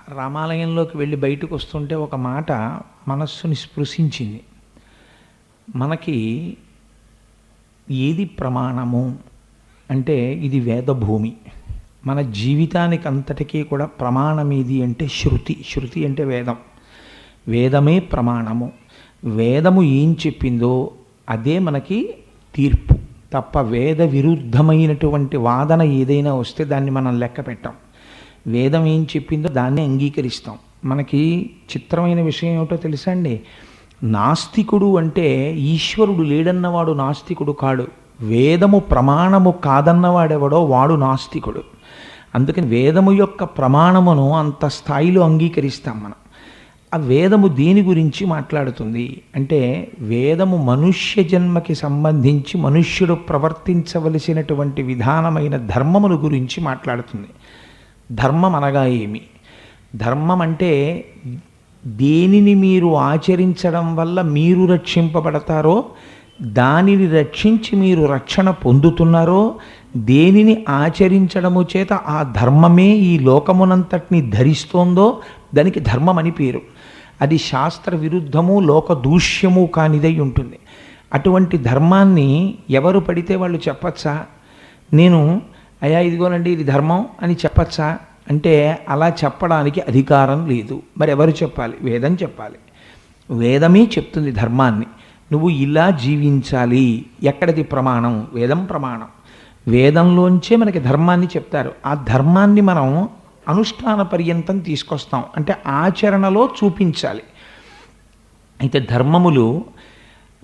రామాలయంలోకి వెళ్ళి బయటకు వస్తుంటే ఒక మాట మనస్సుని స్పృశించింది. మనకి ఏది ప్రమాణము అంటే ఇది వేదభూమి. మన జీవితానికి అంతటికీ కూడా ప్రమాణం ఏది అంటే శృతి. శృతి అంటే వేదం. వేదమే ప్రమాణము. వేదము ఏం చెప్పిందో అదే మనకి తీర్పు తప్ప వేద విరుద్ధమైనటువంటి వాదన ఏదైనా వస్తే దాన్ని మనం లెక్క పెట్టాం. వేదం ఏం చెప్పిందో దాన్ని అంగీకరిస్తాం. మనకి చిత్రమైన విషయం ఏమిటో తెలుసా అండి? నాస్తికుడు అంటే ఈశ్వరుడు లేడన్నవాడు నాస్తికుడు కాడు. వేదము ప్రమాణము కాదన్నవాడెవడో వాడు నాస్తికుడు. అందుకని వేదము యొక్క ప్రమాణమును అంత స్థాయిలో అంగీకరిస్తాం మనం. ఆ వేదము దేని గురించి మాట్లాడుతుంది అంటే వేదము మనుష్య జన్మకి సంబంధించి మనుష్యుడు ప్రవర్తించవలసినటువంటి విధానమైన ధర్మముల గురించి మాట్లాడుతుంది. ధర్మం అనగా ఏమి? ధర్మం అంటే దేనిని మీరు ఆచరించడం వల్ల మీరు రక్షింపబడతారో, దానిని రక్షించి మీరు రక్షణ పొందుతున్నారో, దేనిని ఆచరించడము చేత ఆ ధర్మమే ఈ లోకమునంతటిని ధరిస్తోందో దానికి ధర్మం అని పేరు. అది శాస్త్ర విరుద్ధము లోక దూష్యము కానిదై ఉంటుంది. అటువంటి ధర్మాన్ని ఎవరు పడితే వాళ్ళు చెప్పచ్చా? నేను అయ్యా ఇదిగోనండి ఇది ధర్మం అని చెప్పచ్చా అంటే అలా చెప్పడానికి అధికారం లేదు. మరి ఎవరు చెప్పాలి? వేదం చెప్పాలి. వేదమే చెప్తుంది ధర్మాన్ని. నువ్వు ఇలా జీవించాలి. ఎక్కడిది ప్రమాణం? వేదం ప్రమాణం. వేదంలోంచే మనకి ధర్మాన్ని చెప్తారు. ఆ ధర్మాన్ని మనం అనుష్ఠాన పర్యంతం తీసుకొస్తాం, అంటే ఆచరణలో చూపించాలి. అయితే ధర్మములు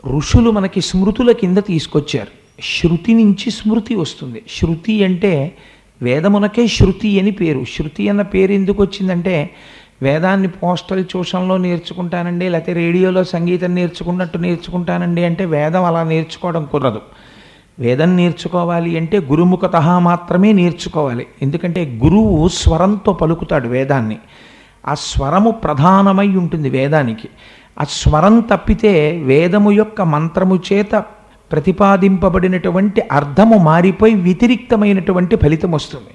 ఋషులు మనకి స్మృతుల కింద తీసుకొచ్చారు. శృతి నుంచి స్మృతి వస్తుంది. శృతి అంటే వేదమునకే శృతి అని పేరు. శృతి అన్న పేరు ఎందుకు వచ్చిందంటే వేదాన్ని పోస్టల్ ట్యూషన్లో నేర్చుకుంటానండి, లేకపోతే రేడియోలో సంగీతం నేర్చుకున్నట్టు నేర్చుకుంటానండి అంటే వేదం అలా నేర్చుకోవడం కుదరదు. వేదం నేర్చుకోవాలి అంటే గురుముఖత మాత్రమే నేర్చుకోవాలి. ఎందుకంటే గురువు స్వరంతో పలుకుతాడు వేదాన్ని. ఆ స్వరము ప్రధానమై ఉంటుంది వేదానికి. ఆ స్వరం తప్పితే వేదము యొక్క మంత్రము చేత ప్రతిపాదింపబడినటువంటి అర్థము మారిపోయి వ్యతిరిక్తమైనటువంటి ఫలితం వస్తుంది.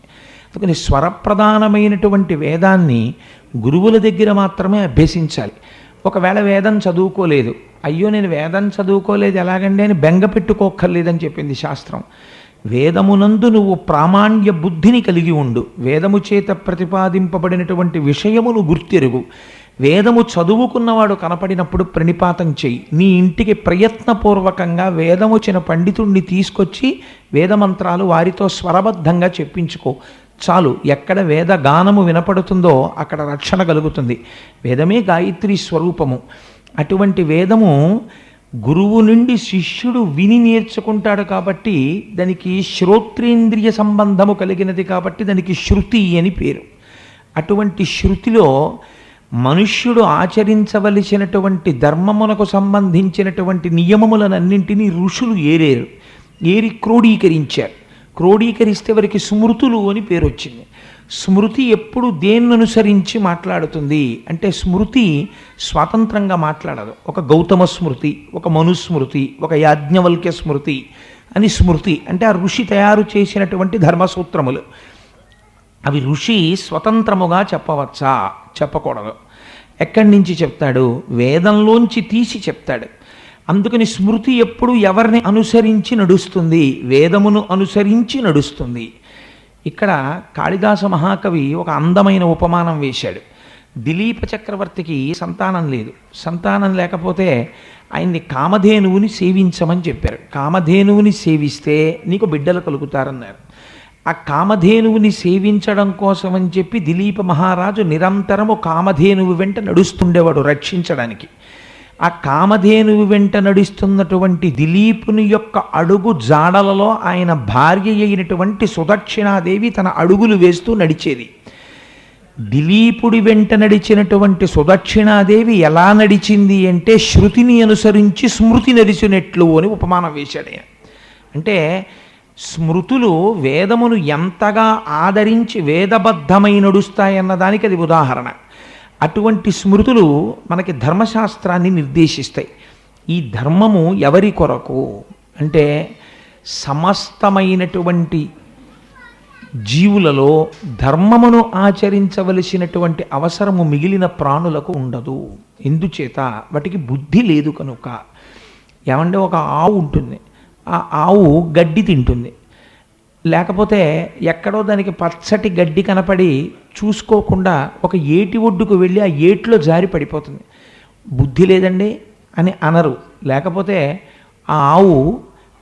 అందుకని స్వరప్రధానమైనటువంటి వేదాన్ని గురువుల దగ్గర మాత్రమే అభ్యసించాలి. ఒకవేళ వేదం చదువుకోలేదు, అయ్యో నేను వేదం చదువుకోలేదు ఎలాగండి అని బెంగ పెట్టుకోక్కర్లేదని చెప్పింది శాస్త్రం. వేదమునందు నువ్వు ప్రామాణ్య బుద్ధిని కలిగి ఉండు. వేదము చేత ప్రతిపాదింపబడినటువంటి విషయమును గుర్తెరుగు. వేదము చదువుకున్నవాడు కనపడినప్పుడు ప్రణిపాతం చెయ్యి. నీ ఇంటికి ప్రయత్నపూర్వకంగా వేదముచిన పండితుణ్ణి తీసుకొచ్చి వేదమంత్రాలు వారితో స్వరబద్ధంగా చెప్పించుకో. చాలు. ఎక్కడ వేద గానము వినపడుతుందో అక్కడ రక్షణ కలుగుతుంది. వేదమే గాయత్రి స్వరూపము. అటువంటి వేదము గురువు నుండి శిష్యుడు విని నేర్చుకుంటాడు కాబట్టి దానికి శ్రోత్రేంద్రియ సంబంధము కలిగినది కాబట్టి దానికి శృతి అని పేరు. అటువంటి శృతిలో మనుష్యుడు ఆచరించవలసినటువంటి ధర్మమునకు సంబంధించినటువంటి నియమములనన్నింటినీ ఋషులు ఏరి క్రోడీకరించారు. క్రోడీకరిస్తే వారికి స్మృతులు అని పేరు వచ్చింది. స్మృతి ఎప్పుడు దేన్ని అనుసరించి మాట్లాడుతుంది అంటే స్మృతి స్వాతంత్రంగా మాట్లాడదు. ఒక గౌతమ స్మృతి, ఒక మనుస్మృతి, ఒక యాజ్ఞవల్క్య స్మృతి అని స్మృతి అంటే ఆ ఋషి తయారు చేసినటువంటి ధర్మసూత్రములు. అవి ఋషి స్వతంత్రముగా చెప్పవచ్చా? చెప్పకూడదు. ఎక్కడి నుంచి చెప్తాడు? వేదంలోంచి తీసి చెప్తాడు. అందుకని స్మృతి ఎప్పుడు ఎవరిని అనుసరించి నడుస్తుంది? వేదమును అనుసరించి నడుస్తుంది. ఇక్కడ కాళిదాస మహాకవి ఒక అందమైన ఉపమానం వేశాడు. దిలీప చక్రవర్తికి సంతానం లేదు. సంతానం లేకపోతే ఆయన్ని కామధేనువుని సేవించమని చెప్పారు. కామధేనువుని సేవిస్తే నీకు బిడ్డలు కలుగుతారన్నారు. ఆ కామధేనువుని సేవించడం కోసం అని చెప్పి దిలీప మహారాజు నిరంతరము కామధేనువు వెంట నడుస్తుండేవాడు రక్షించడానికి. ఆ కామధేనువు వెంట నడుస్తున్నటువంటి దిలీపుని యొక్క అడుగు జాడలలో ఆయన భార్య అయినటువంటి సుదక్షిణాదేవి తన అడుగులు వేస్తూ నడిచేది. దిలీపుడి వెంట నడిచినటువంటి సుదక్షిణాదేవి ఎలా నడిచింది అంటే శృతిని అనుసరించి స్మృతి నడిచినట్లు అని ఉపమానం వేశాడు ఆయన. అంటే స్మృతులు వేదమును ఎంతగా ఆదరించి వేదబద్ధమై నడుస్తాయన్న దానికి అది ఉదాహరణ. అటువంటి స్మృతులు మనకి ధర్మశాస్త్రాన్ని నిర్దేశిస్తాయి. ఈ ధర్మము ఎవరి కొరకు అంటే సమస్తమైనటువంటి జీవులలో ధర్మమును ఆచరించవలసినటువంటి అవసరము మిగిలిన ప్రాణులకు ఉండదు. ఎందుచేత వాటికి బుద్ధి లేదు కనుక. ఏమంటే ఒక ఆవు ఉంటుంది, ఆ ఆవు గడ్డి తింటుంది, లేకపోతే ఎక్కడో దానికి పచ్చటి గడ్డి కనపడి చూసుకోకుండా ఒక ఏటి ఒడ్డుకు వెళ్ళి ఆ ఏటిలో జారి పడిపోతుంది. బుద్ధి లేదండి అని అనరు. లేకపోతే ఆ ఆవు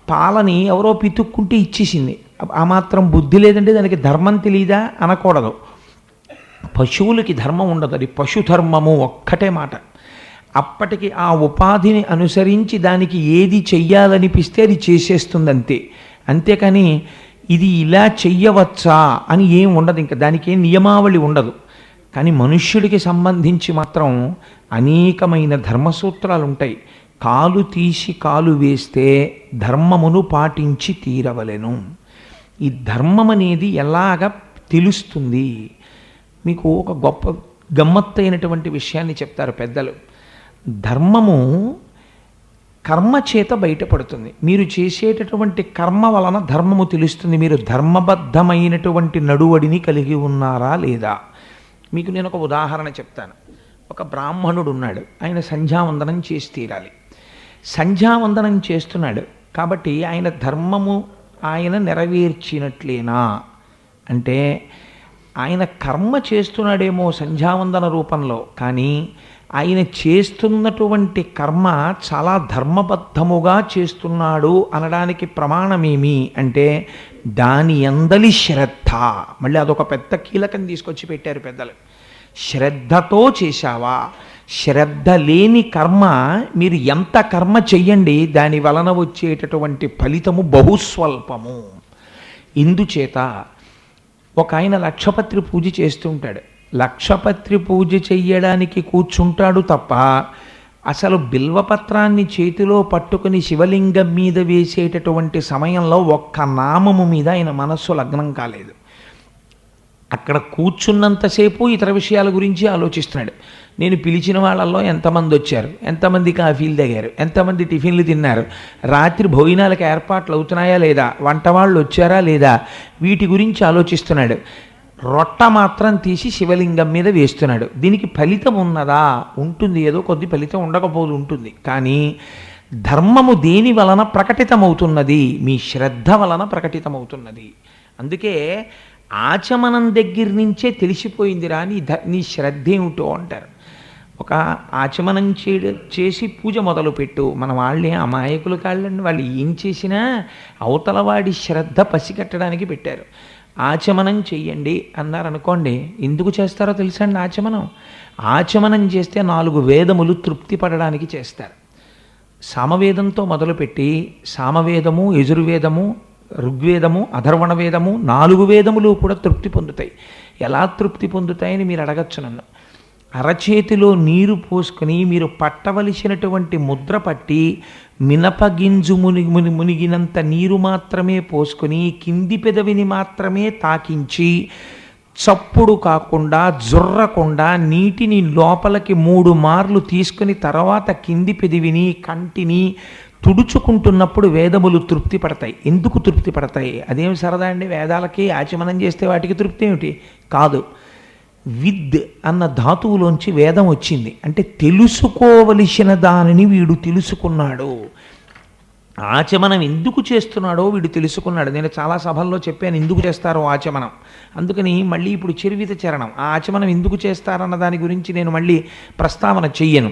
పాలని ఎవరో పితుక్కుంటే ఇచ్చేసింది, ఆ మాత్రం బుద్ధి లేదంటే దానికి ధర్మం తెలియదా అనకూడదు. పశువులకి ధర్మం ఉండదు, అది పశుధర్మము ఒక్కటే మాట. అప్పటికి ఆ ఉపాధిని అనుసరించి దానికి ఏది చెయ్యాలనిపిస్తే అది చేసేస్తుంది అంతే. అంతేకాని ఇది ఇలా చెయ్యవచ్చా అని ఏం ఉండదు, ఇంకా దానికి ఏం నియమావళి ఉండదు. కానీ మనుష్యుడికి సంబంధించి మాత్రం అనేకమైన ధర్మసూత్రాలు ఉంటాయి. కాలు తీసి కాలు వేస్తే ధర్మమును పాటించి తీరవలెను. ఈ ధర్మం అనేది ఎలాగ తెలుస్తుంది? మీకు ఒక గొప్ప గమ్మత్తైనటువంటి విషయాన్ని చెప్తారు పెద్దలు. ధర్మము కర్మ చేత బయటపడుతుంది. మీరు చేసేటటువంటి కర్మ వలన ధర్మము తెలుస్తుంది. మీరు ధర్మబద్ధమైనటువంటి నడువడిని కలిగి ఉన్నారా లేదా? మీకు నేను ఒక ఉదాహరణ చెప్తాను. ఒక బ్రాహ్మణుడు ఉన్నాడు, ఆయన సంధ్యావందనం చేసి తీరాలి. సంధ్యావందనం చేస్తున్నాడు కాబట్టి ఆయన ధర్మము ఆయన నెరవేర్చినట్లేనా అంటే, ఆయన కర్మ చేస్తున్నాడేమో సంధ్యావందన రూపంలో, కానీ ఆయన చేస్తున్నటువంటి కర్మ చాలా ధర్మబద్ధముగా చేస్తున్నాడు అనడానికి ప్రమాణమేమి అంటే దాని అందలి శ్రద్ధ. మళ్ళీ అదొక పెద్ద కీలకం తీసుకొచ్చి పెట్టారు పెద్దలు. శ్రద్ధతో చేశావా? శ్రద్ధ లేని కర్మ మీరు ఎంత కర్మ చెయ్యండి, దాని వలన వచ్చేటటువంటి ఫలితము బహుస్వల్పము. ఇందుచేత ఒక ఆయన లక్షపత్రి పూజ చేస్తుంటాడు. లక్షపత్రి పూజ చెయ్యడానికి కూర్చుంటాడు తప్ప అసలు బిల్వపత్రాన్ని చేతిలో పట్టుకుని శివలింగం మీద వేసేటటువంటి సమయంలో ఒక్క నామము మీద ఆయన మనస్సు లగ్నం కాలేదు. అక్కడ కూర్చున్నంతసేపు ఇతర విషయాల గురించి ఆలోచిస్తున్నాడు. నేను పిలిచిన వాళ్ళల్లో ఎంతమంది వచ్చారు, ఎంతమంది కాఫీలు తాగారు, ఎంతమంది టిఫిన్లు తిన్నారు, రాత్రి భోజనాలకు ఏర్పాట్లు అవుతున్నాయా లేదా, వంట వాళ్ళు వచ్చారా లేదా, వీటి గురించి ఆలోచిస్తున్నాడు. రొట్ట మాత్రం తీసి శివలింగం మీద వేస్తున్నాడు. దీనికి ఫలితం ఉన్నదా? ఉంటుంది, ఏదో కొద్ది ఫలితం ఉండకపోదు ఉంటుంది. కానీ ధర్మము దేని వలన ప్రకటితమవుతున్నది? మీ శ్రద్ధ వలన ప్రకటితమవుతున్నది. అందుకే ఆచమనం దగ్గర నుంచే తెలిసిపోయిందిరా నీ శ్రద్ధ ఏమిటో అంటారు. ఒక ఆచమనం చేసి పూజ మొదలుపెట్టు. మన వాళ్ళే అమాయకులు కాళ్ళండి, వాళ్ళు ఏం చేసినా అవతల వాడి శ్రద్ధ పసిగట్టడానికి పెట్టారు. ఆచమనం చెయ్యండి అన్నారనుకోండి, ఎందుకు చేస్తారో తెలుసా అండి? ఆచమనం చేస్తే 4 వేదములు తృప్తి పడడానికి చేస్తారు. సామవేదంతో మొదలుపెట్టి సామవేదము, యజుర్వేదము, ఋగ్వేదము, అధర్వణ వేదము, 4 వేదములు కూడా తృప్తి పొందుతాయి. ఎలా తృప్తి పొందుతాయని మీరు అడగచ్చు నన్ను. అరచేతిలో నీరు పోసుకొని మీరు పట్టవలసినటువంటి ముద్ర పట్టి మినపగింజు మునిగినంత నీరు మాత్రమే పోసుకొని కింది పెదవిని మాత్రమే తాకించి చప్పుడు కాకుండా జుర్రకుండా నీటిని లోపలికి 3 మార్లు తీసుకుని తర్వాత కింది పెదవిని కంటిని తుడుచుకుంటున్నప్పుడు వేదములు తృప్తి పడతాయి. ఎందుకు తృప్తి పడతాయి? అదేమి సరదా అండి, వేదాలకి ఆచమనం చేస్తే వాటికి తృప్తి ఏమిటి? కాదు. విద్ అన్న ధాతువులోంచి వేదం వచ్చింది. అంటే తెలుసుకోవలసిన దానిని వీడు తెలుసుకున్నాడు. ఆచమనం ఎందుకు చేస్తున్నాడో వీడు తెలుసుకున్నాడు. నేను చాలా సభల్లో చెప్పాను ఎందుకు చేస్తారో ఆచమనం. అందుకని మళ్ళీ ఇప్పుడు చరివిత చరణం. ఆ ఆచమనం ఎందుకు చేస్తారన్న దాని గురించి నేను మళ్ళీ ప్రస్తావన చెయ్యను.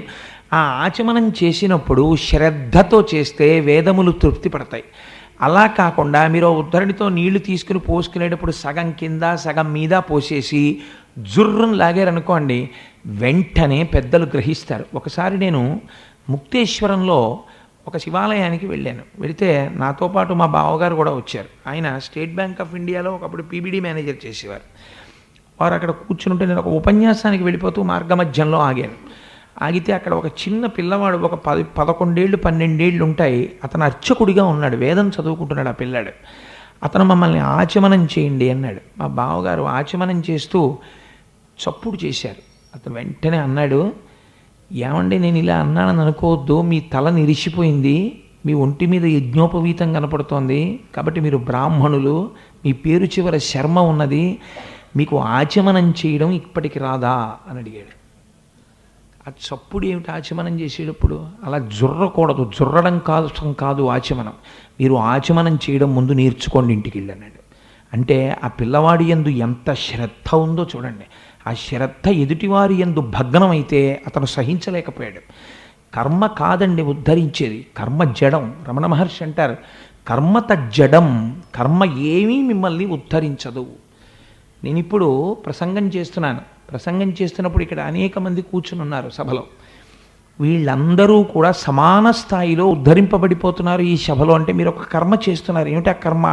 ఆ ఆచమనం చేసినప్పుడు శ్రద్ధతో చేస్తే వేదములు తృప్తి పడతాయి. అలా కాకుండా మీరు ఉద్ధరణితో నీళ్లు తీసుకుని పోసుకునేటప్పుడు సగం కింద సగం మీద పోసేసి జుర్రును లాగారనుకోండి, వెంటనే పెద్దలు గ్రహిస్తారు. ఒకసారి నేను ముక్తేశ్వరంలో ఒక శివాలయానికి వెళ్ళాను. వెళితే నాతో పాటు మా బావగారు కూడా వచ్చారు. ఆయన స్టేట్ బ్యాంక్ ఆఫ్ ఇండియాలో ఒకప్పుడు పీబీడీ మేనేజర్ చేసేవారు. వారు అక్కడ కూర్చుంటే నేను ఒక ఉపన్యాసానికి వెళ్ళిపోతూ మార్గమధ్యంలో ఆగాను. ఆగితే అక్కడ ఒక చిన్న పిల్లవాడు, ఒక 11 ఏళ్ళు 12 ఏళ్ళు ఉంటాయి, అతను అర్చకుడిగా ఉన్నాడు, వేదం చదువుకుంటున్నాడు ఆ పిల్లాడు. అతను మమ్మల్ని ఆచమనం చేయండి అన్నాడు. మా బావగారు ఆచమనం చేస్తూ చప్పుడు చేశారు. అతను వెంటనే అన్నాడు, ఏమండి నేను ఇలా అన్నానని అనుకోవద్దు, మీ తల నిరిసిపోయింది, మీ ఒంటి మీద యజ్ఞోపవీతం కనపడుతోంది, కాబట్టి మీరు బ్రాహ్మణులు, మీ పేరు చివర శర్మ ఉన్నది, మీకు ఆచమనం చేయడం ఇప్పటికి రాదా అని అడిగాడు. ఆ చప్పుడు ఏమిటి ఆచమనం చేసేటప్పుడు? అలా జుర్రకూడదు, జుర్రడం కాదు ఆచమనం. మీరు ఆచమనం చేయడం ముందు నేర్చుకోండి ఇంటికి వెళ్ళి అన్నాడు. అంటే ఆ పిల్లవాడి యందు ఎంత శ్రద్ధ ఉందో చూడండి. ఆ శ్రద్ధ ఎదుటివారి యందు భగ్నమైతే అతను సహించలేకపోయాడు. కర్మ కాదండి ఉద్ధరించేది, కర్మ జడం. రమణ మహర్షి అంటారు, కర్మత జడం, కర్మ ఏమీ మిమ్మల్ని ఉద్ధరించదు. నేను ఇప్పుడు ప్రసంగం చేస్తున్నప్పుడు ఇక్కడ అనేక మంది కూర్చుని ఉన్నారు సభలో. వీళ్ళందరూ కూడా సమాన స్థాయిలో ఉద్ధరింపబడిపోతున్నారు ఈ సభలో. అంటే మీరు ఒక కర్మ చేస్తున్నారు. ఏమిటి ఆ కర్మ?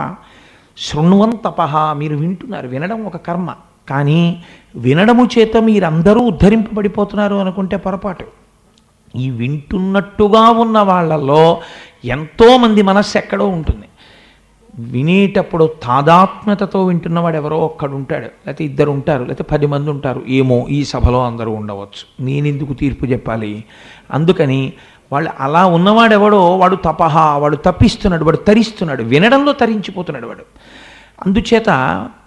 శృణ్వం తపః, మీరు వింటున్నారు. వినడం ఒక కర్మ. కానీ వినడము చేత మీరందరూ ఉద్ధరింపబడిపోతున్నారు అనుకుంటే పొరపాటు. ఈ వింటున్నట్టుగా ఉన్న వాళ్ళలో ఎంతోమంది మనస్సు ఎక్కడో ఉంటుంది. వినేటప్పుడు తాదాత్మ్యతతో వింటున్నవాడు ఎవరో ఒక్కడు ఉంటాడు, లేకపోతే ఇద్దరు ఉంటారు, లేకపోతే 10 మంది ఉంటారు. ఏమో ఈ సభలో అందరూ ఉండవచ్చు, నేనెందుకు తీర్పు చెప్పాలి? అందుకని వాళ్ళు అలా ఉన్నవాడెవడో వాడు తపహ, వాడు తప్పిస్తున్నాడు, వాడు తరిస్తున్నాడు, వినడంలో తరించిపోతున్నాడు వాడు. అందుచేత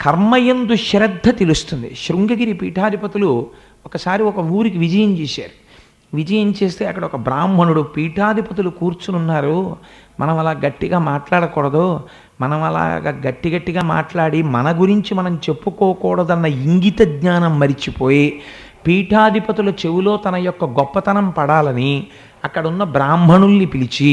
కర్మయందు శ్రద్ధ తెలుస్తుంది. శృంగగిరి పీఠాధిపతులు ఒకసారి ఒక ఊరికి విజయం చేశారు. విజయం చేస్తే అక్కడ ఒక బ్రాహ్మణుడు, పీఠాధిపతులు కూర్చునున్నారు, మనం అలా గట్టిగా మాట్లాడకూడదు, మనం అలాగా గట్టిగా మాట్లాడి మన గురించి మనం చెప్పుకోకూడదన్న ఇంగిత జ్ఞానం మరిచిపోయి పీఠాధిపతుల చెవిలో తన యొక్క గొప్పతనం పడాలని అక్కడున్న బ్రాహ్మణుల్ని పిలిచి,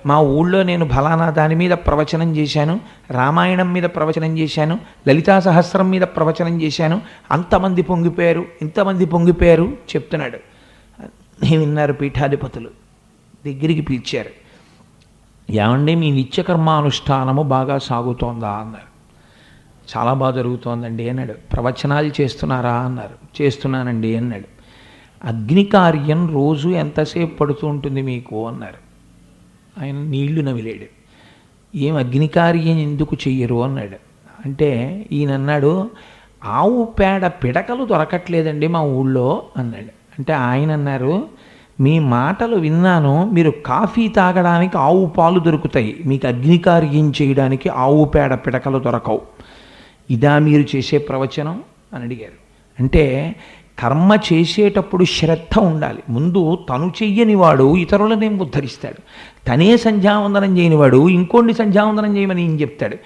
మా ఊళ్ళో నేను ఫలానా దాని మీద ప్రవచనం చేశాను, రామాయణం మీద ప్రవచనం చేశాను, లలితా సహస్రం మీద ప్రవచనం చేశాను, అంతమంది పొంగిపోయారు, ఇంతమంది పొంగిపోయారు చెప్తున్నాడు. విన్నారు పీఠాధిపతులు. దగ్గరికి పిలిచారు. ఏమండి మీ నిత్యకర్మానుష్ఠానము బాగా సాగుతోందా అన్నారు. చాలా బాగా జరుగుతోందండి అన్నాడు. ప్రవచనాలు చేస్తున్నారా అన్నారు. చేస్తున్నానండి అన్నాడు. అగ్ని కార్యం రోజు ఎంతసేపు పడుతూ ఉంటుంది మీకు అన్నారు. ఆయన నీళ్లు నమిలేడు. ఏం అగ్ని కార్యం ఎందుకు చెయ్యరు అన్నాడు. అంటే ఈయన అన్నాడు, ఆవు పేడ పిడకలు దొరకట్లేదండి మా ఊళ్ళో అన్నాడు. అంటే ఆయన అన్నారు, మీ మాటలు విన్నాను, మీరు కాఫీ తాగడానికి ఆవు పాలు దొరుకుతాయి, మీకు అగ్నికార్యం చేయడానికి ఆవు పేడ పిడకలు దొరకవు. ఇదా మీరు చేసే ప్రవచనం అని అడిగారు. అంటే కర్మ చేసేటప్పుడు శ్రద్ధ ఉండాలి. ముందు తను చెయ్యని వాడు ఇతరులనేం ఉద్ధరిస్తాడు? తనే సంధ్యావందనం చేయనివాడు ఇంకోండి సంధ్యావందనం చేయమని ఏం చెప్తాడు?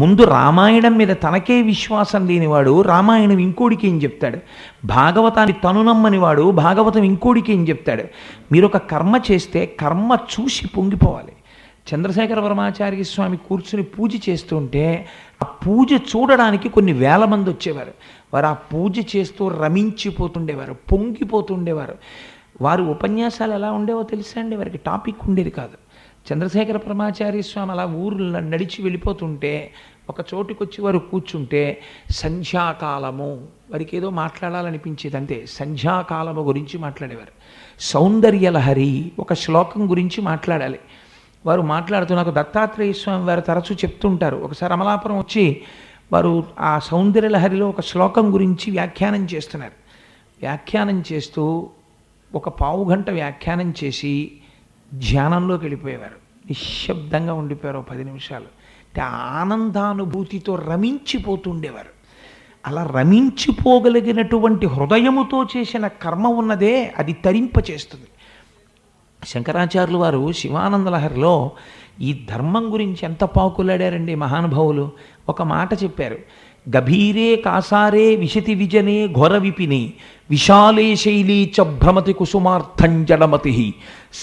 ముందు రామాయణం మీద తనకే విశ్వాసం లేనివాడు రామాయణం ఇంకోడికి ఏం చెప్తాడు? భాగవతాన్ని తను నమ్మనివాడు భాగవతం ఇంకోడికి ఏం చెప్తాడు? మీరు ఒక కర్మ చేస్తే కర్మ చూసి పొంగిపోవాలి. చంద్రశేఖర పరమాచార్య స్వామి కూర్చుని పూజ చేస్తుంటే ఆ పూజ చూడడానికి కొన్ని వేల మంది వచ్చేవారు. వారు ఆ పూజ చేస్తూ రమించిపోతుండేవారు, పొంగిపోతుండేవారు. వారు ఉపన్యాసాలు ఎలా ఉండేవో తెలుసా అండి? వారికి టాపిక్ ఉండేది కాదు. చంద్రశేఖర పరమాచార్య స్వామి అలా ఊరు నడిచి వెళ్ళిపోతుంటే ఒక చోటుకు వచ్చి వారు కూర్చుంటే సంధ్యాకాలము, వారికి ఏదో మాట్లాడాలనిపించేది అంతే. సంధ్యాకాలము గురించి మాట్లాడేవారు. సౌందర్యలహరి ఒక శ్లోకం గురించి మాట్లాడాలి. వారు మాట్లాడుతూ నాకు దత్తాత్రేయ స్వామి వారు తరచూ చెప్తుంటారు. ఒకసారి అమలాపురం వచ్చి వారు ఆ సౌందర్యలహరిలో ఒక శ్లోకం గురించి వ్యాఖ్యానం చేస్తున్నారు. వ్యాఖ్యానం చేస్తూ ఒక పావు గంట వ్యాఖ్యానం చేసి ధ్యానంలోకి వెళ్ళిపోయేవారు. నిశ్శబ్దంగా ఉండిపోయారు 10 నిమిషాలు. అంటే ఆనందానుభూతితో రమించిపోతుండేవారు. అలా రమించిపోగలిగినటువంటి హృదయముతో చేసిన కర్మ ఉన్నదే అది తరింపచేస్తుంది. శంకరాచార్యులు వారు శివానందలహరిలో ఈ ధర్మం గురించి ఎంత పాకులాడారండి మహానుభావులు. ఒక మాట చెప్పారు, గభీరే కాసారే విశతి విజనే ఘోర విపిని విశాలే శైలీ చ భ్రమతి కుసుమార్థం జడమతి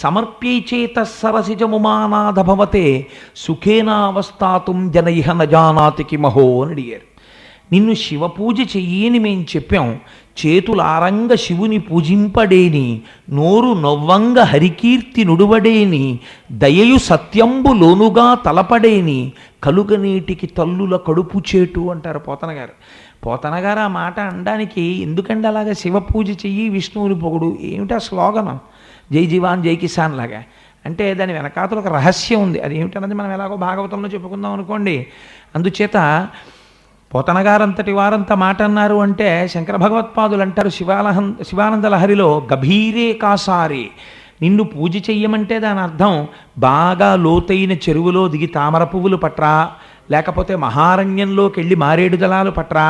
సమర్ప్యైచేత సరసిజముమానాథ భవతే సుఖేనావస్థాతుం జనైహ నజానాతి కిమహో అని అడిగారు. నిన్ను శివపూజ చెయ్యని మేం చెప్పాం, చేతులారంగ శివుని పూజింపడేని, నోరు నొవ్వంగ హరికీర్తి నుడువడేని, దయయు సత్యంబు లోనుగా తలపడేని, కలుగనీటికి తల్లుల కడుపు చేటు అంటారు పోతనగారు. పోతనగారు ఆ మాట అనడానికి ఎందుకంటే అలాగా శివపూజ చెయ్యి విష్ణువుని పొగుడు ఏమిటా స్లోగనం? జై జీవాన్ జై కిసాన్ లాగా. అంటే దాని వెనకాతలు ఒక రహస్యం ఉంది. అది ఏమిటన్నది మనం ఎలాగో భాగవతంలో చెప్పుకుందాం అనుకోండి. అందుచేత పోతనగారంతటి వారంత మాట అన్నారు అంటే శంకర భగవత్పాదులు అంటారు శివానంద లహరిలో గభీరే కాసారే, నిన్ను పూజ చెయ్యమంటే దాని అర్థం బాగా లోతైన చెరువులో దిగి తామర పువ్వులు పట్రా, లేకపోతే మహారణ్యంలోకి వెళ్ళి మారేడు దళాలు పట్రా,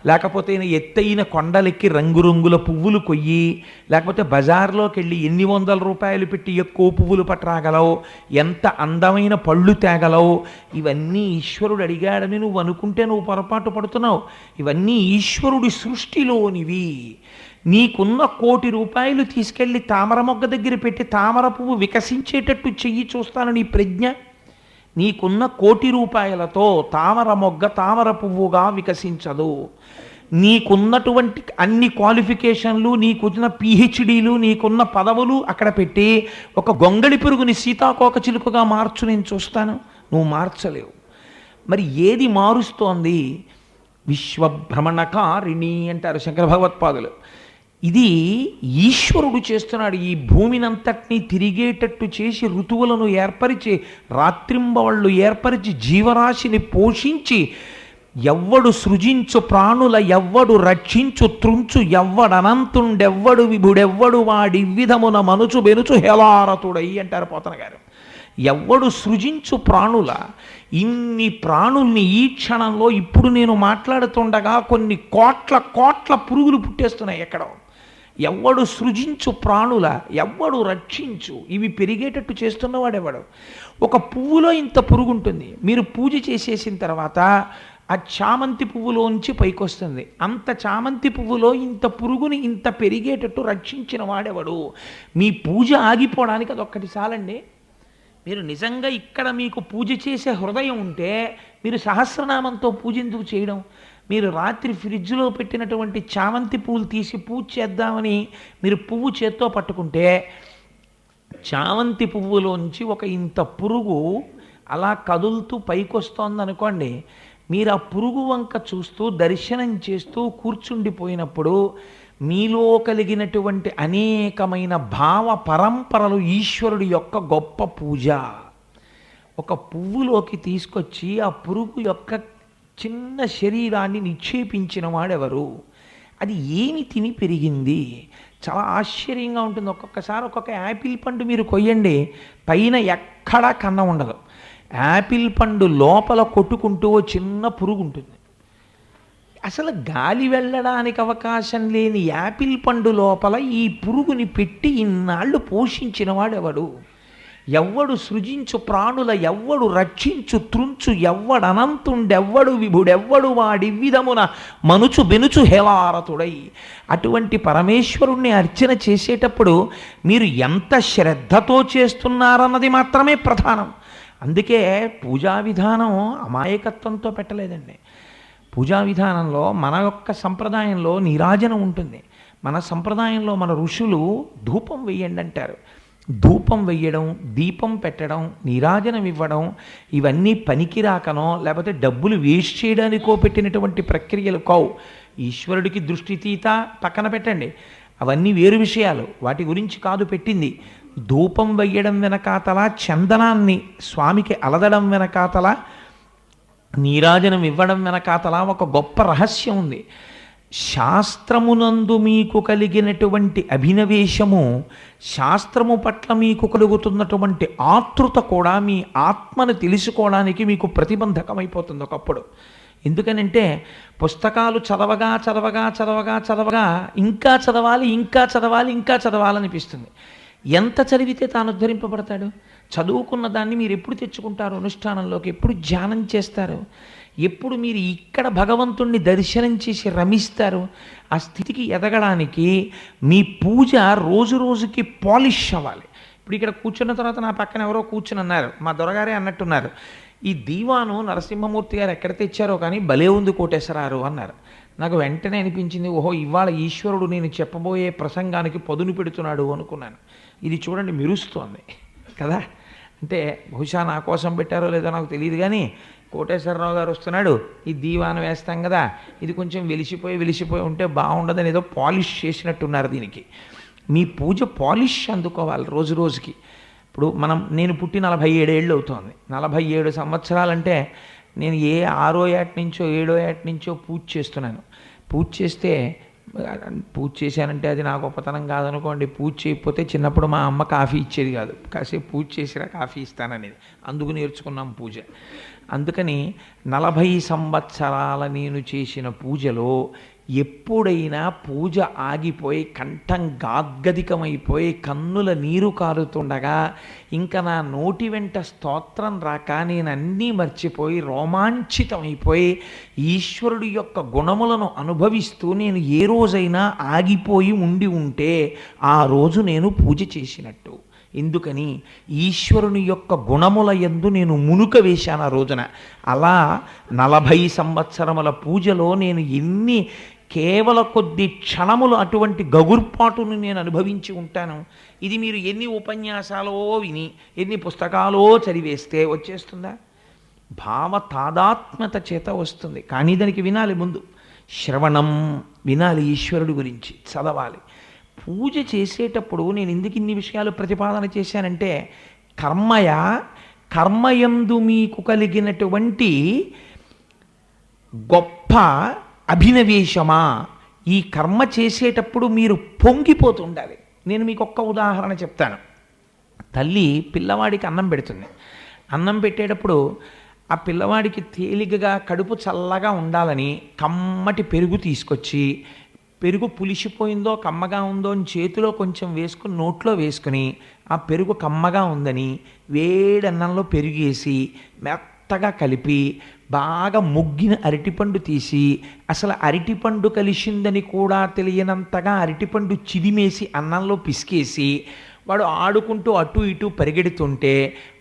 లేకపోతే ఎత్తైన కొండలెక్కి రంగురంగుల పువ్వులు కొయ్యి, లేకపోతే బజార్లోకి వెళ్ళి ఎన్ని వందల రూపాయలు పెట్టి ఎక్కువ పువ్వులు పట్టరాగలవు, ఎంత అందమైన పళ్ళు తేగలవు, ఇవన్నీ ఈశ్వరుడు అడిగాడని నువ్వు అనుకుంటే నువ్వు పొరపాటు పడుతున్నావు. ఇవన్నీ ఈశ్వరుడి సృష్టిలోనివి. నీకున్న 1,00,00,000 రూపాయలు తీసుకెళ్ళి తామర మొగ్గ దగ్గర పెట్టి తామర పువ్వు వికసించేటట్టు చెయ్యి చూస్తాను నీ ప్రజ్ఞ. నీకున్న 1,00,00,000 రూపాయలతో తామర మొగ్గ తామర పువ్వుగా వికసించదు. నీకున్నటువంటి అన్ని క్వాలిఫికేషన్లు, నీకున్న పిహెచ్డీలు, నీకున్న పదవులు అక్కడ పెట్టి ఒక గొంగళి పురుగుని సీతాకోక చిలుకగా మార్చు నేను చూస్తాను. నువ్వు మార్చలేవు. మరి ఏది మారుస్తోంది? విశ్వభ్రమణకారిణి అంటారు శంకర భగవత్పాదులు. ఇది ఈశ్వరుడు చేస్తున్నాడు. ఈ భూమినంతటినీ తిరిగేటట్టు చేసి ఋతువులను ఏర్పరిచి రాత్రింబవళ్ళు ఏర్పరిచి జీవరాశిని పోషించి ఎవ్వడు సృజించు ప్రాణుల ఎవ్వడు రక్షించు త్రుంచు ఎవ్వడనంతుండెవ్వడు విభుడెవ్వడు వాడి విధమున మనుచు బెనుచు హేలారతుడై అంటారు పోతన గారు. ఎవ్వడు సృజించు ప్రాణుల, ఇన్ని ప్రాణుల్ని ఈ క్షణంలో ఇప్పుడు నేను మాట్లాడుతుండగా కొన్ని కోట్ల కోట్ల పురుగులు పుట్టేస్తున్నాయి ఎక్కడో. ఎవ్వడు సృజించు ప్రాణుల ఎవ్వడు రక్షించు, ఇవి పెరిగేటట్టు చేస్తున్నవాడెవడు. ఒక పువ్వులో ఇంత పురుగు ఉంటుంది. మీరు పూజ చేసేసిన తర్వాత ఆ చామంతి పువ్వులోంచి పైకొస్తుంది. అంత చామంతి పువ్వులో ఇంత పురుగుని ఇంత పెరిగేటట్టు రక్షించిన వాడెవడు. మీ పూజ ఆగిపోవడానికి అదొక్కటి చాలండి. మీరు నిజంగా ఇక్కడ మీకు పూజ చేసే హృదయం ఉంటే మీరు సహస్రనామంతో పూజ ఎందుకు చేయడం? మీరు రాత్రి ఫ్రిడ్జ్లో పెట్టినటువంటి చామంతి పువ్వులు తీసి పూజ చేద్దామని మీరు పువ్వు చేత్తో పట్టుకుంటే చామంతి పువ్వులోంచి ఒక ఇంత పురుగు అలా కదులుతూ పైకొస్తోందనుకోండి, మీరు ఆ పురుగు వంక చూస్తూ దర్శనం చేస్తూ కూర్చుండిపోయినప్పుడు మీలో కలిగినటువంటి అనేకమైన భావ పరంపరలు ఈశ్వరుడి యొక్క గొప్ప పూజ. ఒక పువ్వులోకి తీసుకొచ్చి ఆ పురుగు యొక్క చిన్న శరీరాన్ని నిక్షేపించిన వాడెవరు? అది ఏమి తిని పెరిగింది? చాలా ఆశ్చర్యంగా ఉంటుంది. ఒక్కొక్కసారి ఒక్కొక్క యాపిల్ పండు మీరు కొయ్యండి, పైన ఎక్కడా కన్నం ఉండదు. యాపిల్ పండు లోపల కొట్టుకుంటూ ఓ చిన్న పురుగు ఉంటుంది. అసలు గాలి వెళ్ళడానికి అవకాశం లేని యాపిల్ పండు లోపల ఈ పురుగుని పెట్టి ఇన్నాళ్ళు పోషించిన వాడెవడు? ఎవ్వడు సృజించు ప్రాణుల ఎవ్వడు రక్షించు త్రుంచు ఎవ్వడనంతుండెవ్వడు విభుడెవ్వడు వాడి విధమున మనుచు బెనుచు హేలారతుడై. అటువంటి పరమేశ్వరుణ్ణి అర్చన చేసేటప్పుడు మీరు ఎంత శ్రద్ధతో చేస్తున్నారన్నది మాత్రమే ప్రధానం. అందుకే పూజా విధానం అమాయకత్వంతో పెట్టలేదండి. పూజా విధానంలో మన యొక్క సంప్రదాయంలో నీరాజనం ఉంటుంది. మన సంప్రదాయంలో మన ఋషులు ధూపం వెయ్యండి అంటారు. ధూపం వెయ్యడం, దీపం పెట్టడం, నీరాజనం ఇవ్వడం ఇవన్నీ పనికిరాకనో లేకపోతే డబ్బులు వేస్ట్ చేయడానికో పెట్టినటువంటి ప్రక్రియలు కావు. ఈశ్వరుడికి దృష్టి తీత పక్కన పెట్టండి, అవన్నీ వేరు విషయాలు, వాటి గురించి కాదు పెట్టింది. ధూపం వెయ్యడం వెనకాతల, చందనాన్ని స్వామికి అలదడం వెనకాతల, నీరాజనం ఇవ్వడం వెనకాతల ఒక గొప్ప రహస్యం ఉంది. శాస్త్రమునందు మీకు కలిగినటువంటి అభినవేశము, శాస్త్రము పట్ల మీకు కలుగుతున్నటువంటి ఆతృత కూడా మీ ఆత్మను తెలుసుకోవడానికి మీకు ప్రతిబంధకమైపోతుంది ఒకప్పుడు. ఎందుకనంటే పుస్తకాలు చదవగా చదవగా చదవగా చదవగా ఇంకా చదవాలి ఇంకా చదవాలి ఇంకా చదవాలనిపిస్తుంది. ఎంత చదివితే తాను ఉద్ధరింపబడతాడు? చదువుకున్న దాన్ని మీరు ఎప్పుడు తెచ్చుకుంటారు అనుష్ఠానంలోకి? ఎప్పుడు ధ్యానం చేస్తారు? ఎప్పుడు మీరు ఇక్కడ భగవంతుణ్ణి దర్శనం చేసి రమిస్తారు? ఆ స్థితికి ఎదగడానికి మీ పూజ రోజు రోజుకి పాలిష్ అవ్వాలి. ఇప్పుడు ఇక్కడ కూర్చున్న తర్వాత నా పక్కన ఎవరో కూర్చుని అన్నారు, మా దొరగారే అన్నట్టున్నారు, ఈ దీవాను నరసింహమూర్తి గారు ఎక్కడ తెచ్చారో కానీ భలే ఉంది కోటేశ్వరారు అన్నారు. నాకు వెంటనే అనిపించింది, ఓహో ఇవాళ ఈశ్వరుడు నేను చెప్పబోయే ప్రసంగానికి పదును పెడుతున్నాడు అనుకున్నాను. ఇది చూడండి మెరుస్తోంది కదా. అంటే బహుశా నా కోసం పెట్టారో లేదో నాకు తెలియదు కానీ కోటేశ్వరరావు గారు వస్తున్నాడు, ఈ దీవాను వేస్తాం కదా, ఇది కొంచెం వెలిసిపోయి ఉంటే బాగుండదని ఏదో పాలిష్ చేసినట్టున్నారు దీనికి. మీ పూజ పాలిష్ అందుకోవాలి రోజు రోజుకి. ఇప్పుడు నేను పుట్టి 47 ఏళ్ళు అవుతోంది. 47 సంవత్సరాలంటే నేను ఏ 6వ ఏట నుంచో 7వ ఏట నుంచో పూజ చేస్తున్నాను. పూజ చేస్తే పూజ చేశానంటే అది నా గొప్పతనం కాదనుకోండి. పూజ చేయకపోతే చిన్నప్పుడు మా అమ్మ కాఫీ ఇచ్చేది కాదు, కాసేపు పూజ చేసినా కాఫీ ఇస్తాననేది. అందుకు నేర్చుకున్నాం పూజ. అందుకని 40 సంవత్సరాల నేను చేసిన పూజలో ఎప్పుడైనా పూజ ఆగిపోయి కంఠం గాద్గదికమైపోయి కన్నుల నీరు కారుతుండగా ఇంకా నా నోటి వెంట స్తోత్రం రాక నేను అన్నీ మర్చిపోయి రోమాంచితమైపోయి ఈశ్వరుడి యొక్క గుణములను అనుభవిస్తూ నేను ఏ రోజైనా ఆగిపోయి ఉండి ఉంటే ఆ రోజు నేను పూజ చేసినట్టు. ఎందుకని ఈశ్వరుని యొక్క గుణముల యందు నేను మునుక వేశాను ఆ రోజున. అలా 40 సంవత్సరముల పూజలో నేను కేవల కొద్ది క్షణములు అటువంటి గగుర్పాటును నేను అనుభవించి ఉంటాను. ఇది మీరు ఎన్ని ఉపన్యాసాలో విని ఎన్ని పుస్తకాలో చదివేస్తే వచ్చేస్తుందా? భావ తాదాత్మ్యత చేత వస్తుంది. కానీ దానికి వినాలి, ముందు శ్రవణం వినాలి, ఈశ్వరుడి గురించి చదవాలి. పూజ చేసేటప్పుడు నేను ఎందుకు ఇన్ని విషయాలు ప్రతిపాదన చేశానంటే, కర్మయందు మీకు కలిగినటువంటి గొప్ప అభినవేశమా, ఈ కర్మ చేసేటప్పుడు మీరు పొంగిపోతూ ఉండాలి. నేను మీకు ఒక్క ఉదాహరణ చెప్తాను. తల్లి పిల్లవాడికి అన్నం పెడుతుంది. అన్నం పెట్టేటప్పుడు ఆ పిల్లవాడికి తేలికగా కడుపు చల్లగా ఉండాలని కమ్మటి పెరుగు తీసుకొచ్చి, పెరుగు పులిసిపోయిందో కమ్మగా ఉందో అని చేతిలో కొంచెం వేసుకుని నోట్లో వేసుకుని, ఆ పెరుగు కమ్మగా ఉందని వేడన్నంలో పెరుగేసి మెత్తగా కలిపి బాగా ముగ్గిన అరటిపండు తీసి, అసలు అరటిపండు కలిసిందని కూడా తెలియనంతగా అరటిపండు చిదిమేసి అన్నంలో పిసికేసి, వాడు ఆడుకుంటూ అటు ఇటు పరిగెడుతుంటే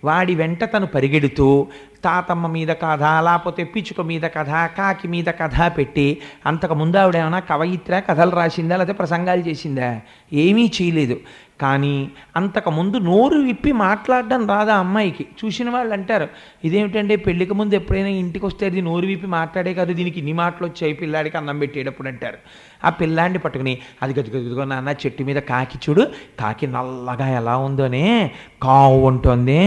వాడి వెంట తను పరిగెడుతూ తాతమ్మ మీద కథ, లేకపోతే పిచ్చుక మీద కథ, కాకి మీద కథ పెట్టి, అంతకుముందు ఆవిడేమైనా కవయిత్ర కథలు రాసిందా లేకపోతే ప్రసంగాలు చేసిందా? ఏమీ చేయలేదు. కానీ అంతకుముందు నోరు విప్పి మాట్లాడడం రాదా అమ్మాయికి? చూసిన వాళ్ళు అంటారు, ఇదేమిటంటే పెళ్ళికి ముందు ఎప్పుడైనా ఇంటికి వస్తే అది నోరు విప్పి మాట్లాడే కాదు, దీనికి ఇన్ని మాటలు వచ్చాయి పిల్లాడికి అన్నం పెట్టేటప్పుడు అంటారు. ఆ పిల్లాడిని పట్టుకుని, అది గదిగదిగో నాన్న చెట్టు మీద కాకి చూడు, కాకి నల్లగా ఎలా ఉందోనే, కావు ఉంటుంది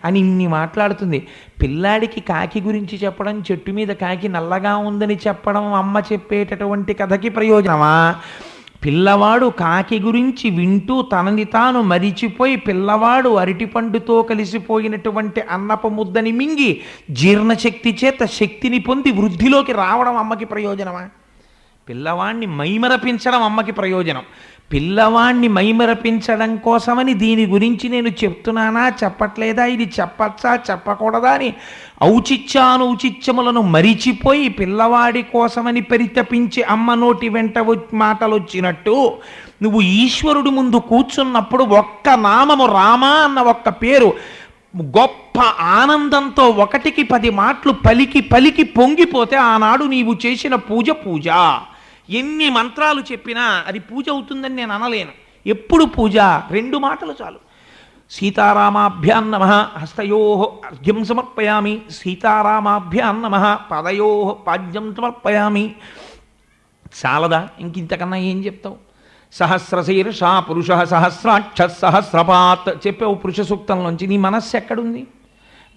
అని ఇన్ని మాట్లాడుతుంది. పిల్లాడికి కాకి గురించి చెప్పడం, చెట్టు మీద కాకి నల్లగా ఉందని చెప్పడం అమ్మ చెప్పేటటువంటి కథకి ప్రయోజనమా? పిల్లవాడు కాకి గురించి వింటూ తనని తాను మరిచిపోయి పిల్లవాడు అరటిపండుతో కలిసిపోయినటువంటి అన్నపు ముద్దని మింగి జీర్ణశక్తి చేత శక్తిని పొంది వృద్ధిలోకి రావడం అమ్మకి ప్రయోజనమా? పిల్లవాణ్ణి మైమరపించడం అమ్మకి ప్రయోజనం. పిల్లవాణ్ణి మైమరపించడం కోసమని దీని గురించి నేను చెప్తున్నానా చెప్పట్లేదా, ఇది చెప్పచ్చా చెప్పకూడదా అని ఔచిత్యానుచిత్యములను మరిచిపోయి పిల్లవాడి కోసమని పరితపించి అమ్మ నోటి వెంట మాటలు వచ్చినట్టు, నువ్వు ఈశ్వరుడి ముందు కూర్చున్నప్పుడు ఒక్క నామము రామా అన్న ఒక్క పేరు గొప్ప ఆనందంతో 1కి 10 మాటలు పలికి పలికి పొంగిపోతే ఆనాడు నీవు చేసిన పూజ. ఎన్ని మంత్రాలు చెప్పినా అది పూజ అవుతుందని నేను అనలేను. ఎప్పుడు పూజ? 2 మాటలు చాలు. సీతారామాభ్యాం నమః హస్తయోః అర్ఘ్యం సమర్పయామి, సీతారామాభ్యాం నమః పాదయోః పాద్యం సమర్పయామి. చాలదా? ఇంకింతకన్నా ఏం చెప్తావు? సహస్రశీర్షా పురుష సహస్రాక్ష సహస్రపాత్ చెప్పావు పురుష సూక్తంలోంచి. నీ మనస్సు ఎక్కడుంది?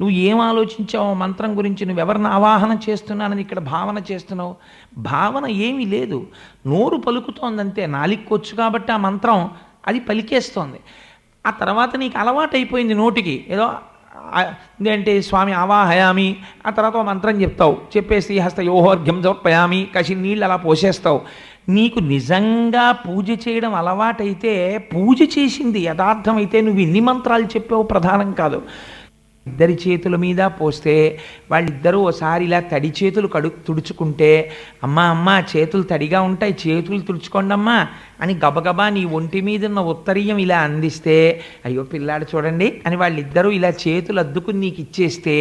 నువ్వు ఏం ఆలోచించావు మంత్రం గురించి? నువ్వెవరిని ఆవాహన చేస్తున్నానని ఇక్కడ భావన చేస్తున్నావు? భావన ఏమీ లేదు, నోరు పలుకుతోందంతే. నాలిక్కొచ్చు కాబట్టి ఆ మంత్రం అది పలికేస్తోంది. ఆ తర్వాత నీకు అలవాటైపోయింది నోటికి ఏదో ఏంటంటే స్వామి ఆవాహయామి, ఆ తర్వాత మంత్రం చెప్తావు, చెప్పేసి హస్తయోహోర్ఘ్యం సమర్పయామి, కసి నీళ్ళు అలా పోసేస్తావు. నీకు నిజంగా పూజ చేయడం అలవాటైతే, పూజ చేసింది యథార్థమైతే నువ్వు ఎన్ని మంత్రాలు చెప్పావు ప్రధానం కాదు. ఇద్దరి చేతుల మీద పోస్తే వాళ్ళిద్దరూ ఒకసారి ఇలా తడి చేతులు తుడుచుకుంటే, అమ్మ చేతులు తడిగా ఉంటాయి, చేతులు తుడుచుకోండి అమ్మా అని గబగబా నీ ఒంటి మీద ఉన్న ఉత్తరీయం ఇలా అందిస్తే, అయ్యో పిల్లాడు చూడండి అని వాళ్ళిద్దరూ ఇలా చేతులు అద్దుకుని నీకు ఇచ్చేస్తే,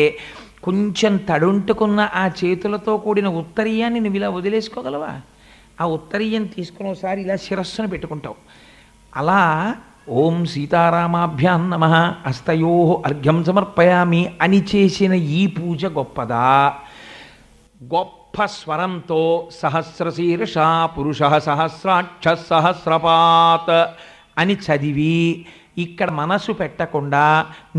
కొంచెం తడుంటుకున్న ఆ చేతులతో కూడిన ఉత్తరీయాన్ని నువ్వు ఇలా వదిలేసుకోగలవా? ఆ ఉత్తరీయం తీసుకుని ఒకసారి ఇలా శిరస్సును పెట్టుకుంటావు. అలా ఓం సీతారామాభ్యాం నమః హస్తయోః అర్ఘ్యం సమర్పయామి అని చేసిన ఈ పూజ గొప్పదా? గొప్ప స్వరంతో సహస్రశీర్షా పురుష సహస్రాక్ష సహస్రపాత్ అని చదివి ఇక్కడ మనసు పెట్టకుండా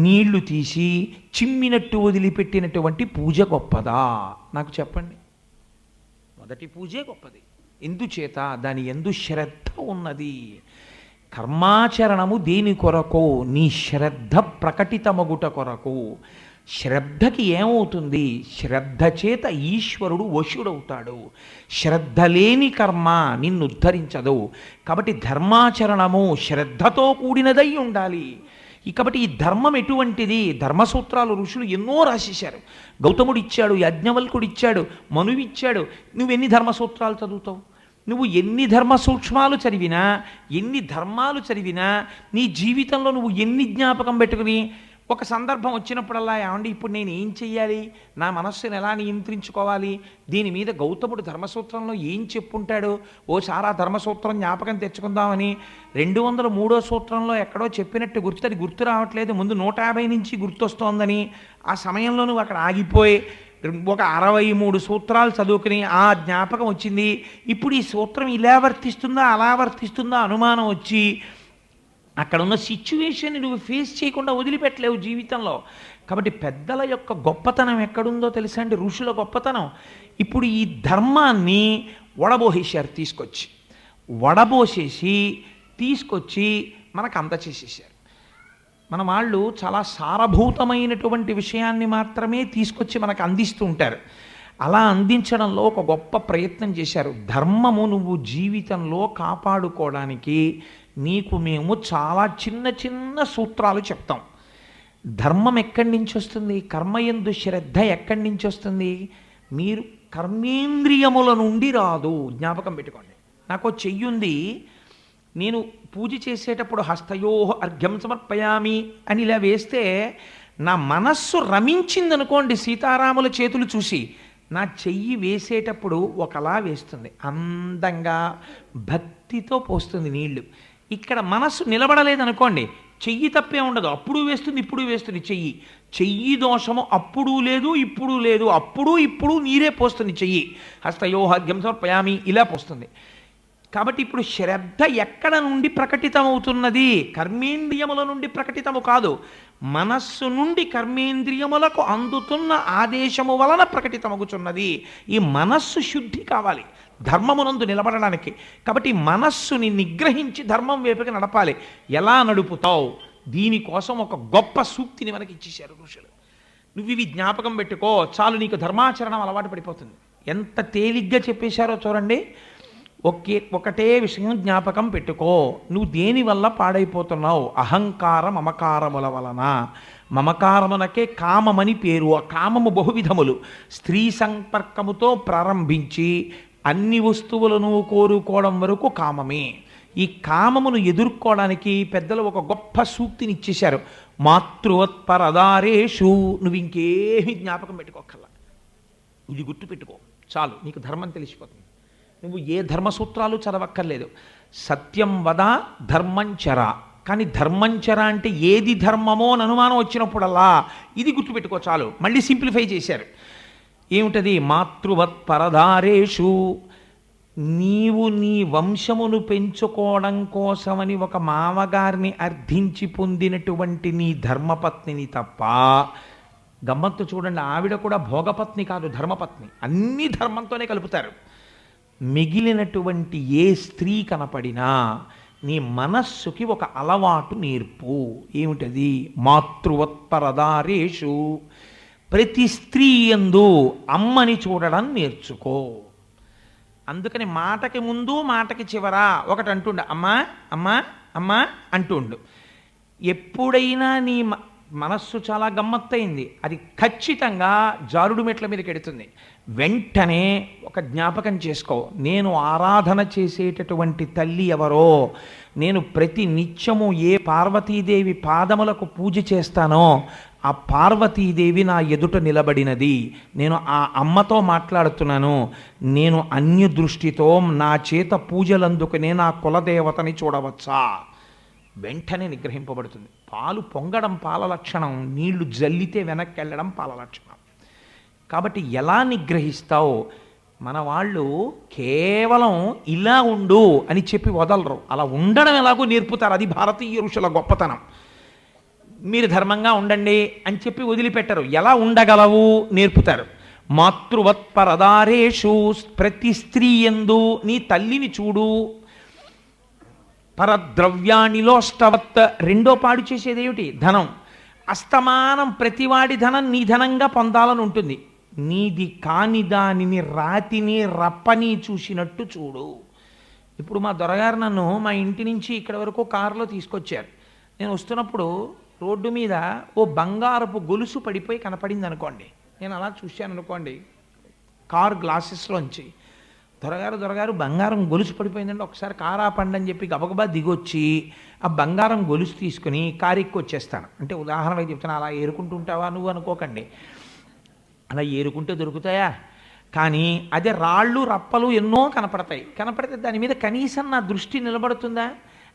నీళ్లు తీసి చిమ్మినట్టు వదిలిపెట్టినటువంటి పూజ గొప్పదా? నాకు చెప్పండి. మొదటి పూజే గొప్పది. ఎందుచేత దాని ఎందు శ్రద్ధ ఉన్నది. కర్మాచరణము దేని కొరకు? నీ శ్రద్ధ ప్రకటితమగుట కొరకు. శ్రద్ధకి ఏమవుతుంది? శ్రద్ధ చేత ఈశ్వరుడు వశుడవుతాడు. శ్రద్ధ లేని కర్మ నిన్ను ఉద్ధరించదు. కాబట్టి ధర్మాచరణము శ్రద్ధతో కూడినదై ఉండాలి. కాబట్టి ఈ ధర్మం ఎటువంటిది? ధర్మసూత్రాలు ఋషులు ఎన్నో రాసేశారు. గౌతముడు ఇచ్చాడు, యాజ్ఞవల్కుడు ఇచ్చాడు, మనువు ఇచ్చాడు. నువ్వెన్ని ధర్మసూత్రాలు చదువుతావు? నువ్వు ఎన్ని ధర్మ సూక్ష్మాలు చదివినా, ఎన్ని ధర్మాలు చదివినా, నీ జీవితంలో నువ్వు ఎన్ని జ్ఞాపకం పెట్టుకుని ఒక సందర్భం వచ్చినప్పుడల్లా ఏమండి ఇప్పుడు నేను ఏం చెయ్యాలి, నా మనస్సును ఎలా నియంత్రించుకోవాలి, దీని మీద గౌతముడు ధర్మసూత్రంలో ఏం చెప్పుంటాడు, ఓసారి ఆ ధర్మసూత్రం జ్ఞాపకం తెచ్చుకుందామని 203వ సూత్రంలో ఎక్కడో చెప్పినట్టు గుర్తు, అది గుర్తు రావట్లేదు, ముందు 150 నుంచి గుర్తొస్తోందని ఆ సమయంలో నువ్వు అక్కడ ఆగిపోయి ఒక 63 సూత్రాలు చదువుకుని ఆ జ్ఞాపకం వచ్చింది. ఇప్పుడు ఈ సూత్రం ఇలా వర్తిస్తుందా అలా వర్తిస్తుందా అనుమానం వచ్చి అక్కడ ఉన్న సిచ్యువేషన్ని నువ్వు ఫేస్ చేయకుండా వదిలిపెట్టలేవు జీవితంలో. కాబట్టి పెద్దల యొక్క గొప్పతనం ఎక్కడుందో తెలుసా అండి? ఋషుల గొప్పతనం. ఇప్పుడు ఈ ధర్మాన్ని వడబోసేశారు, వడబోసేసి తీసుకొచ్చి మనకు అందచేసేసారు. మన వాళ్ళు చాలా సారభూతమైనటువంటి విషయాన్ని మాత్రమే తీసుకొచ్చి మనకు అందిస్తూ ఉంటారు. అలా అందించడంలో ఒక గొప్ప ప్రయత్నం చేశారు. ధర్మము నువ్వు జీవితంలో కాపాడుకోవడానికి నీకు మేము చాలా చిన్న చిన్న సూత్రాలు చెప్తాం. ధర్మం ఎక్కడి నుంచి వస్తుంది? కర్మయందు శ్రద్ధ ఎక్కడి నుంచి వస్తుంది? మీరు కర్మేంద్రియముల నుండి రాదు. జ్ఞాపకం పెట్టుకోండి. నాకు చెయ్యుంది, నేను పూజ చేసేటప్పుడు హస్తయోహ అర్ఘ్యం సమర్పయామి అని ఇలా వేస్తే నా మనస్సు రమించిందనుకోండి, సీతారాముల చేతులు చూసి నా చెయ్యి వేసేటప్పుడు ఒకలా వేస్తుంది, అందంగా భక్తితో పోస్తుంది నీళ్లు. ఇక్కడ మనస్సు నిలబడలేదనుకోండి, చెయ్యి తప్పే ఉండదు, అప్పుడు వేస్తుంది ఇప్పుడు వేస్తుంది. చెయ్యి దోషము అప్పుడు లేదు ఇప్పుడు లేదు, అప్పుడు ఇప్పుడు నీరే పోస్తుంది చెయ్యి. హస్తయోహర్ఘ్యం సమర్పయామి ఇలా పోస్తుంది. కాబట్టి ఇప్పుడు శ్రద్ధ ఎక్కడ నుండి ప్రకటితమవుతున్నది? కర్మేంద్రియముల నుండి ప్రకటితము కాదు, మనస్సు నుండి కర్మేంద్రియములకు అందుతున్న ఆదేశము వలన ప్రకటితమగుచున్నది. ఈ మనస్సు శుద్ధి కావాలి ధర్మమునందు నిలబడడానికి. కాబట్టి మనస్సుని నిగ్రహించి ధర్మం వైపుకి నడపాలి. ఎలా నడుపుతావు? దీనికోసం ఒక గొప్ప సూక్తిని మనకి ఇచ్చేశారు ఋషులు. నువ్వు ఇవి జ్ఞాపకం పెట్టుకో చాలు, నీకు ధర్మాచరణం అలవాటు పడిపోతుంది. ఎంత తేలిగ్గా చెప్పేశారో చూడండి. ఒకటే విషయం జ్ఞాపకం పెట్టుకో, నువ్వు దేనివల్ల పాడైపోతున్నావు? అహంకార మమకారముల వలన. మమకారమునకే కామమని పేరు. ఆ కామము బహువిధములు. స్త్రీ సంపర్కముతో ప్రారంభించి అన్ని వస్తువులను కోరుకోవడం వరకు కామమే. ఈ కామమును ఎదుర్కోవడానికి పెద్దలు ఒక గొప్ప సూక్తిని ఇచ్చేశారు. మాతృవత్పరదారేషు. నువ్వు ఇంకేమీ జ్ఞాపకం పెట్టుకోకల్లా, ఇది గుర్తుపెట్టుకో చాలు, నీకు ధర్మం తెలిసిపోతుంది. నువ్వు ఏ ధర్మసూత్రాలు చదవక్కర్లేదు. సత్యం వద ధర్మంచర. కానీ ధర్మంచర అంటే ఏది ధర్మమో అని అనుమానం వచ్చినప్పుడల్లా ఇది గుర్తుపెట్టుకో చాలు. మళ్ళీ సింప్లిఫై చేశారు. ఏమిటది? మాతృవత్ పరదారేషు. నీవు నీ వంశమును పెంచుకోవడం కోసమని ఒక మామగారిని అర్థించి పొందినటువంటి నీ ధర్మపత్నిని తప్ప, గమ్మత్తు చూడండి, ఆవిడ కూడా భోగపత్ని కాదు, ధర్మపత్ని. అన్ని ధర్మంతోనే కలుపుతారు. మిగిలినటువంటి ఏ స్త్రీ కనపడినా నీ మనస్సుకి ఒక అలవాటు నేర్పు. ఏమిటది? మాతృవత్పరదారేషు. ప్రతి స్త్రీ యందు అమ్మని చూడడం నేర్చుకో. అందుకని మాటకి ముందు మాటకి చివర ఒకటి అంటుండ, అమ్మా అమ్మా అమ్మా అంటుండు. ఎప్పుడైనా నీ మనస్సు చాలా గమ్మత్తయింది, అది ఖచ్చితంగా జారుడు మెట్ల మీదకి ఎడుతుంది. వెంటనే ఒక జ్ఞాపకం చేసుకో, నేను ఆరాధన చేసేటటువంటి తల్లి ఎవరో, నేను ప్రతి నిత్యము ఏ పార్వతీదేవి పాదములకు పూజ చేస్తానో ఆ పార్వతీదేవి నా ఎదుట నిలబడినది, నేను ఆ అమ్మతో మాట్లాడుతున్నాను. నేను అన్య దృష్టితో నా చేత పూజలందుకునే నా కులదేవతని చూడవచ్చా? వెంటనే నిగ్రహింపబడుతుంది. పాలు పొంగడం పాల లక్షణం, నీళ్లు జల్లితే వెనక్కి వెళ్ళడం పాల లక్షణం. కాబట్టి ఎలా నిగ్రహిస్తావు? మన వాళ్ళు కేవలం ఇలా ఉండు అని చెప్పి వదలరు, అలా ఉండడం ఎలాగో నేర్పుతారు. అది భారతీయ ఋషుల గొప్పతనం. మీరు ధర్మంగా ఉండండి అని చెప్పి వదిలిపెట్టరు, ఎలా ఉండగలవు నేర్పుతారు. మాతృవత్పరదారేషు, ప్రతి స్త్రీ యందు నీ తల్లిని చూడు. పరద్రవ్యానిలోష్టవత్, రెండో పాడు చేసేదేమిటి? ధనం. అస్తమానం ప్రతివాడి ధనం నీ ధనంగా పొందాలని ఉంటుంది. నీది కాని దానిని రాతిని రప్పని చూసినట్టు చూడు. ఇప్పుడు మా దొరగారు నన్ను మా ఇంటి నుంచి ఇక్కడ వరకు కారులో తీసుకొచ్చారు. నేను వస్తున్నప్పుడు రోడ్డు మీద ఓ బంగారపు గొలుసు పడిపోయి కనపడింది అనుకోండి. నేను అలా చూశాను అనుకోండి కార్ గ్లాసెస్లోంచి, దొరగారు బంగారం గొలుసు పడిపోయిందంటే ఒకసారి కారు ఆపండి అని చెప్పి గబగబా దిగొచ్చి ఆ బంగారం గొలుసు తీసుకుని కారు ఎక్కి వచ్చేస్తాను. అంటే ఉదాహరణకి చెప్తాను, అలా ఏరుకుంటుంటావా నువ్వు అనుకోకండి, అలా ఏరుకుంటే దొరుకుతాయా? కానీ అదే రాళ్ళు రప్పలు ఎన్నో కనపడితే దాని మీద కనీసం నా దృష్టి నిలబడుతుందా?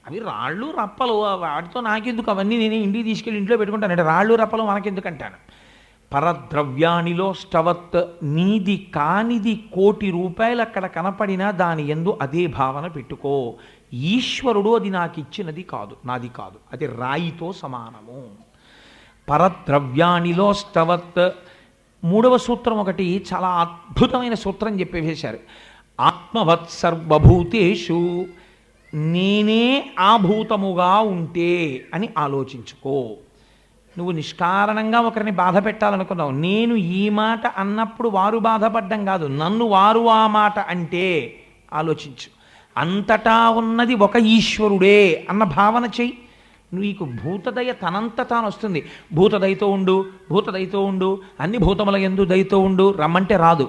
అవి రాళ్ళు రప్పలు, వాటితో నాకెందుకు, అవన్నీ నేను ఇంటికి తీసుకెళ్ళి ఇంట్లో పెట్టుకుంటాను అంటే రాళ్ళు రప్పలు మనకెందుకు అంటాను. పరద్రవ్యానిలోష్టవత్, నీది కానిది 1,000,000 రూపాయలు అక్కడ కనపడినా దాని యందు అదే భావన పెట్టుకో. ఈశ్వరుడు అది నాకు ఇచ్చినది కాదు, నాది కాదు, అది రాయితో సమానము. పరద్రవ్యానిలోష్టవత్. మూడవ సూత్రం ఒకటి చాలా అద్భుతమైన సూత్రం చెప్పేశారు. ఆత్మవత్ సర్వభూతేషు, నేనే ఆ భూతముగా ఉంటే అని ఆలోచించుకో. నువ్వు నిష్కారణంగా ఒకరిని బాధ పెట్టాలనుకున్నావు, నేను ఈ మాట అన్నప్పుడు వారు బాధపడ్డం కాదు, నన్ను వారు ఆ మాట అంటే ఆలోచించు. అంతటా ఉన్నది ఒక ఈశ్వరుడే అన్న భావన చెయ్యి. నీకు భూతదయ తనంత తాను వస్తుంది. భూతదయతో ఉండు, అన్ని భూతముల యందు దయతో ఉండు రమ్మంటే రాదు.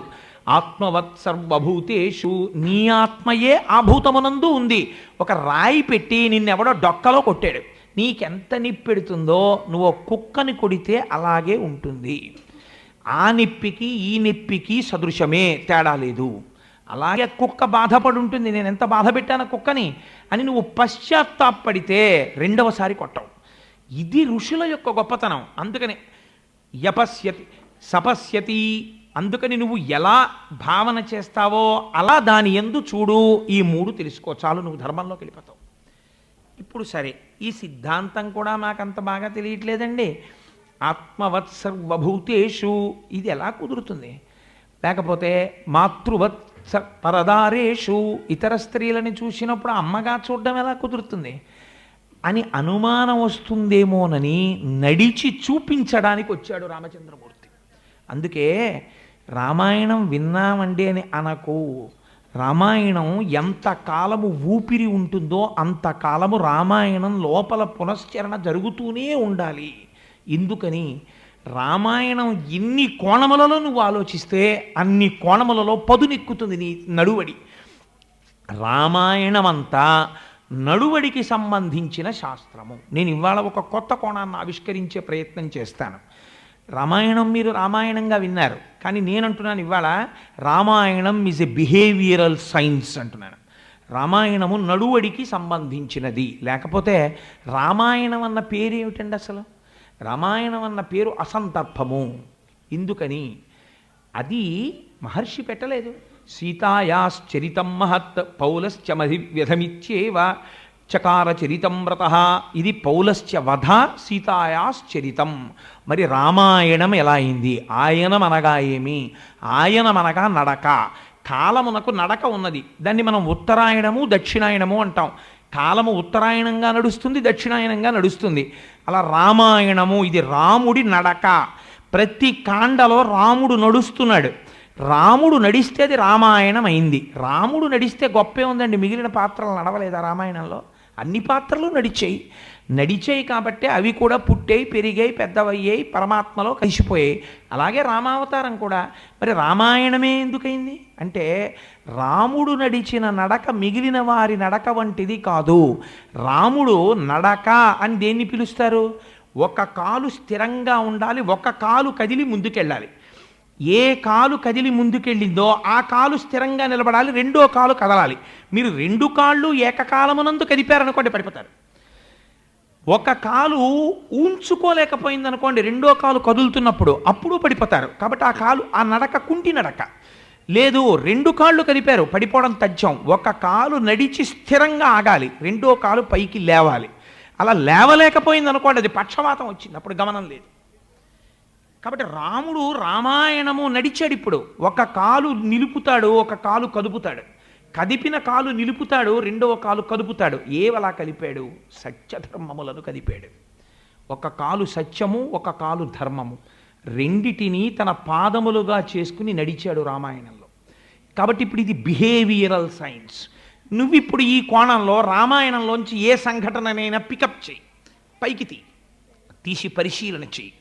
ఆత్మవత్ సర్వభూతేషు, నీ ఆత్మయే ఆ భూతమునందు ఉంది. ఒక రాయి పెట్టి నిన్నెవడో డొక్కలో కొట్టాడు, నీకెంత నిప్పెడుతుందో నువ్వు కుక్కని కొడితే అలాగే ఉంటుంది. ఆ నిప్పికి ఈ నిప్పికి సదృశమే, తేడా లేదు. అలాగే కుక్క బాధపడి ఉంటుంది, నేను ఎంత బాధ పెట్టాను కుక్కని అని నువ్వు పశ్చాత్తాపడితే రెండవసారి కొట్టవు. ఇది ఋషుల యొక్క గొప్పతనం. అందుకని యపశ్యతి సపశ్యతి, అందుకని నువ్వు ఎలా భావన చేస్తావో అలా దాని యందు చూడు. ఈ 3 తెలుసుకో చాలు, నువ్వు ధర్మంలోకి వెళ్ళిపోతావు. ఇప్పుడు సరే, ఈ సిద్ధాంతం కూడా మాకంత బాగా తెలియట్లేదండి. ఆత్మవత్ సర్వభూతేషు ఇది ఎలా కుదురుతుంది? లేకపోతే మాతృవత్ పరదారేషు, ఇతర స్త్రీలని చూసినప్పుడు అమ్మగా చూడడం ఎలా కుదురుతుంది అని అనుమానం వస్తుందేమోనని నడిచి చూపించడానికి వచ్చాడు రామచంద్రమూర్తి. అందుకే రామాయణం విన్నామండి అని అనకు. రామాయణం ఎంతకాలము ఊపిరి ఉంటుందో అంతకాలము రామాయణం లోపల పునశ్చరణ జరుగుతూనే ఉండాలి. ఎందుకని? రామాయణం ఎన్ని కోణములలో నువ్వు ఆలోచిస్తే అన్ని కోణములలో పదునెక్కుతుంది నీ నడువడి. రామాయణం అంతా నడువడికి సంబంధించిన శాస్త్రము. నేను ఇవాళ ఒక కొత్త కోణాన్ని ఆవిష్కరించే ప్రయత్నం చేస్తాను. రామాయణం మీరు రామాయణంగా విన్నారు, కానీ నేనంటున్నాను ఇవాళ Ramayanam is a behavioural science అంటున్నాను. రామాయణము నడువడికి సంబంధించినది. లేకపోతే రామాయణం అన్న పేరు ఏమిటండి? అసలు రామాయణం అన్న పేరు అసందర్భము. ఎందుకని? అది మహర్షి పెట్టలేదు. సీతాయాశ్చరితం మహత్ పౌలశ్చ మధివ్యధమిచ్చేవ చకార చరితం వ్రతః. ఇది పౌలశ్చ వధ, సీతాయాశ్చరితం. మరి రామాయణం ఎలా అయింది? ఆయనం అనగా ఏమి? ఆయనం అనగా నడక. కాలమునకు నడక ఉన్నది. దాన్ని మనం ఉత్తరాయణము దక్షిణాయనము అంటాం. కాలము ఉత్తరాయణంగా నడుస్తుంది, దక్షిణాయనంగా నడుస్తుంది. అలా రామాయణము ఇది రాముడి నడక. ప్రతి కాండలో రాముడు నడుస్తున్నాడు. రాముడు నడిస్తే అది రామాయణం అయింది. రాముడు నడిస్తే గొప్పే ఉందండి, మిగిలిన పాత్రలు నడవలేదా రామాయణంలో? అన్ని పాత్రలు నడిచాయి కాబట్టి అవి కూడా పుట్టాయి, పెరిగాయి, పెద్దవయ్యాయి, పరమాత్మలో కలిసిపోయాయి. అలాగే రామావతారం కూడా. మరి రామాయణమే ఎందుకైంది అంటే రాముడు నడిచిన నడక మిగిలిన వారి నడక వంటిది కాదు. రాముడు నడక అని దేన్ని పిలుస్తారు? ఒక కాలు స్థిరంగా ఉండాలి, ఒక కాలు కదిలి ముందుకెళ్ళాలి. ఏ కాలు కదిలి ముందుకెళ్ళిందో ఆ కాలు స్థిరంగా నిలబడాలి, రెండో కాలు కదలాలి. మీరు 2 కాళ్ళు ఏకకాలమునందు కదిపారనుకోండి పడిపోతారు. ఒక కాలు ఊంచుకోలేకపోయిందనుకోండి రెండో కాలు కదులుతున్నప్పుడు, అప్పుడు పడిపోతారు. కాబట్టి ఆ నడక కుంటి నడక. లేదు, 2 కాళ్ళు కదిపారు, పడిపోవడం తథ్యం. ఒక కాలు నడిచి స్థిరంగా ఆగాలి, రెండో కాలు పైకి లేవాలి. అలా లేవలేకపోయింది అనుకోండి, అది పక్షవాతం వచ్చింది, అప్పుడు గమనం లేదు. కాబట్టి రాముడు రామాయణము నడిచాడు. ఇప్పుడు ఒక కాలు నిలుపుతాడు, ఒక కాలు కదుపుతాడు. కదిపిన కాలు నిలుపుతాడు, రెండవ కాలు కదుపుతాడు. ఏవలా కలిపాడు? సత్యధర్మములను కదిపాడు. ఒక కాలు సత్యము, ఒక కాలు ధర్మము, రెండిటిని తన పాదములుగా చేసుకుని నడిచాడు రామాయణంలో. కాబట్టి ఇప్పుడు ఇది బిహేవియరల్ సైన్స్. నువ్విప్పుడు ఈ కోణంలో రామాయణంలోంచి ఏ సంఘటననైనా పికప్ చేయి, పైకి తీసి పరిశీలన చేయి.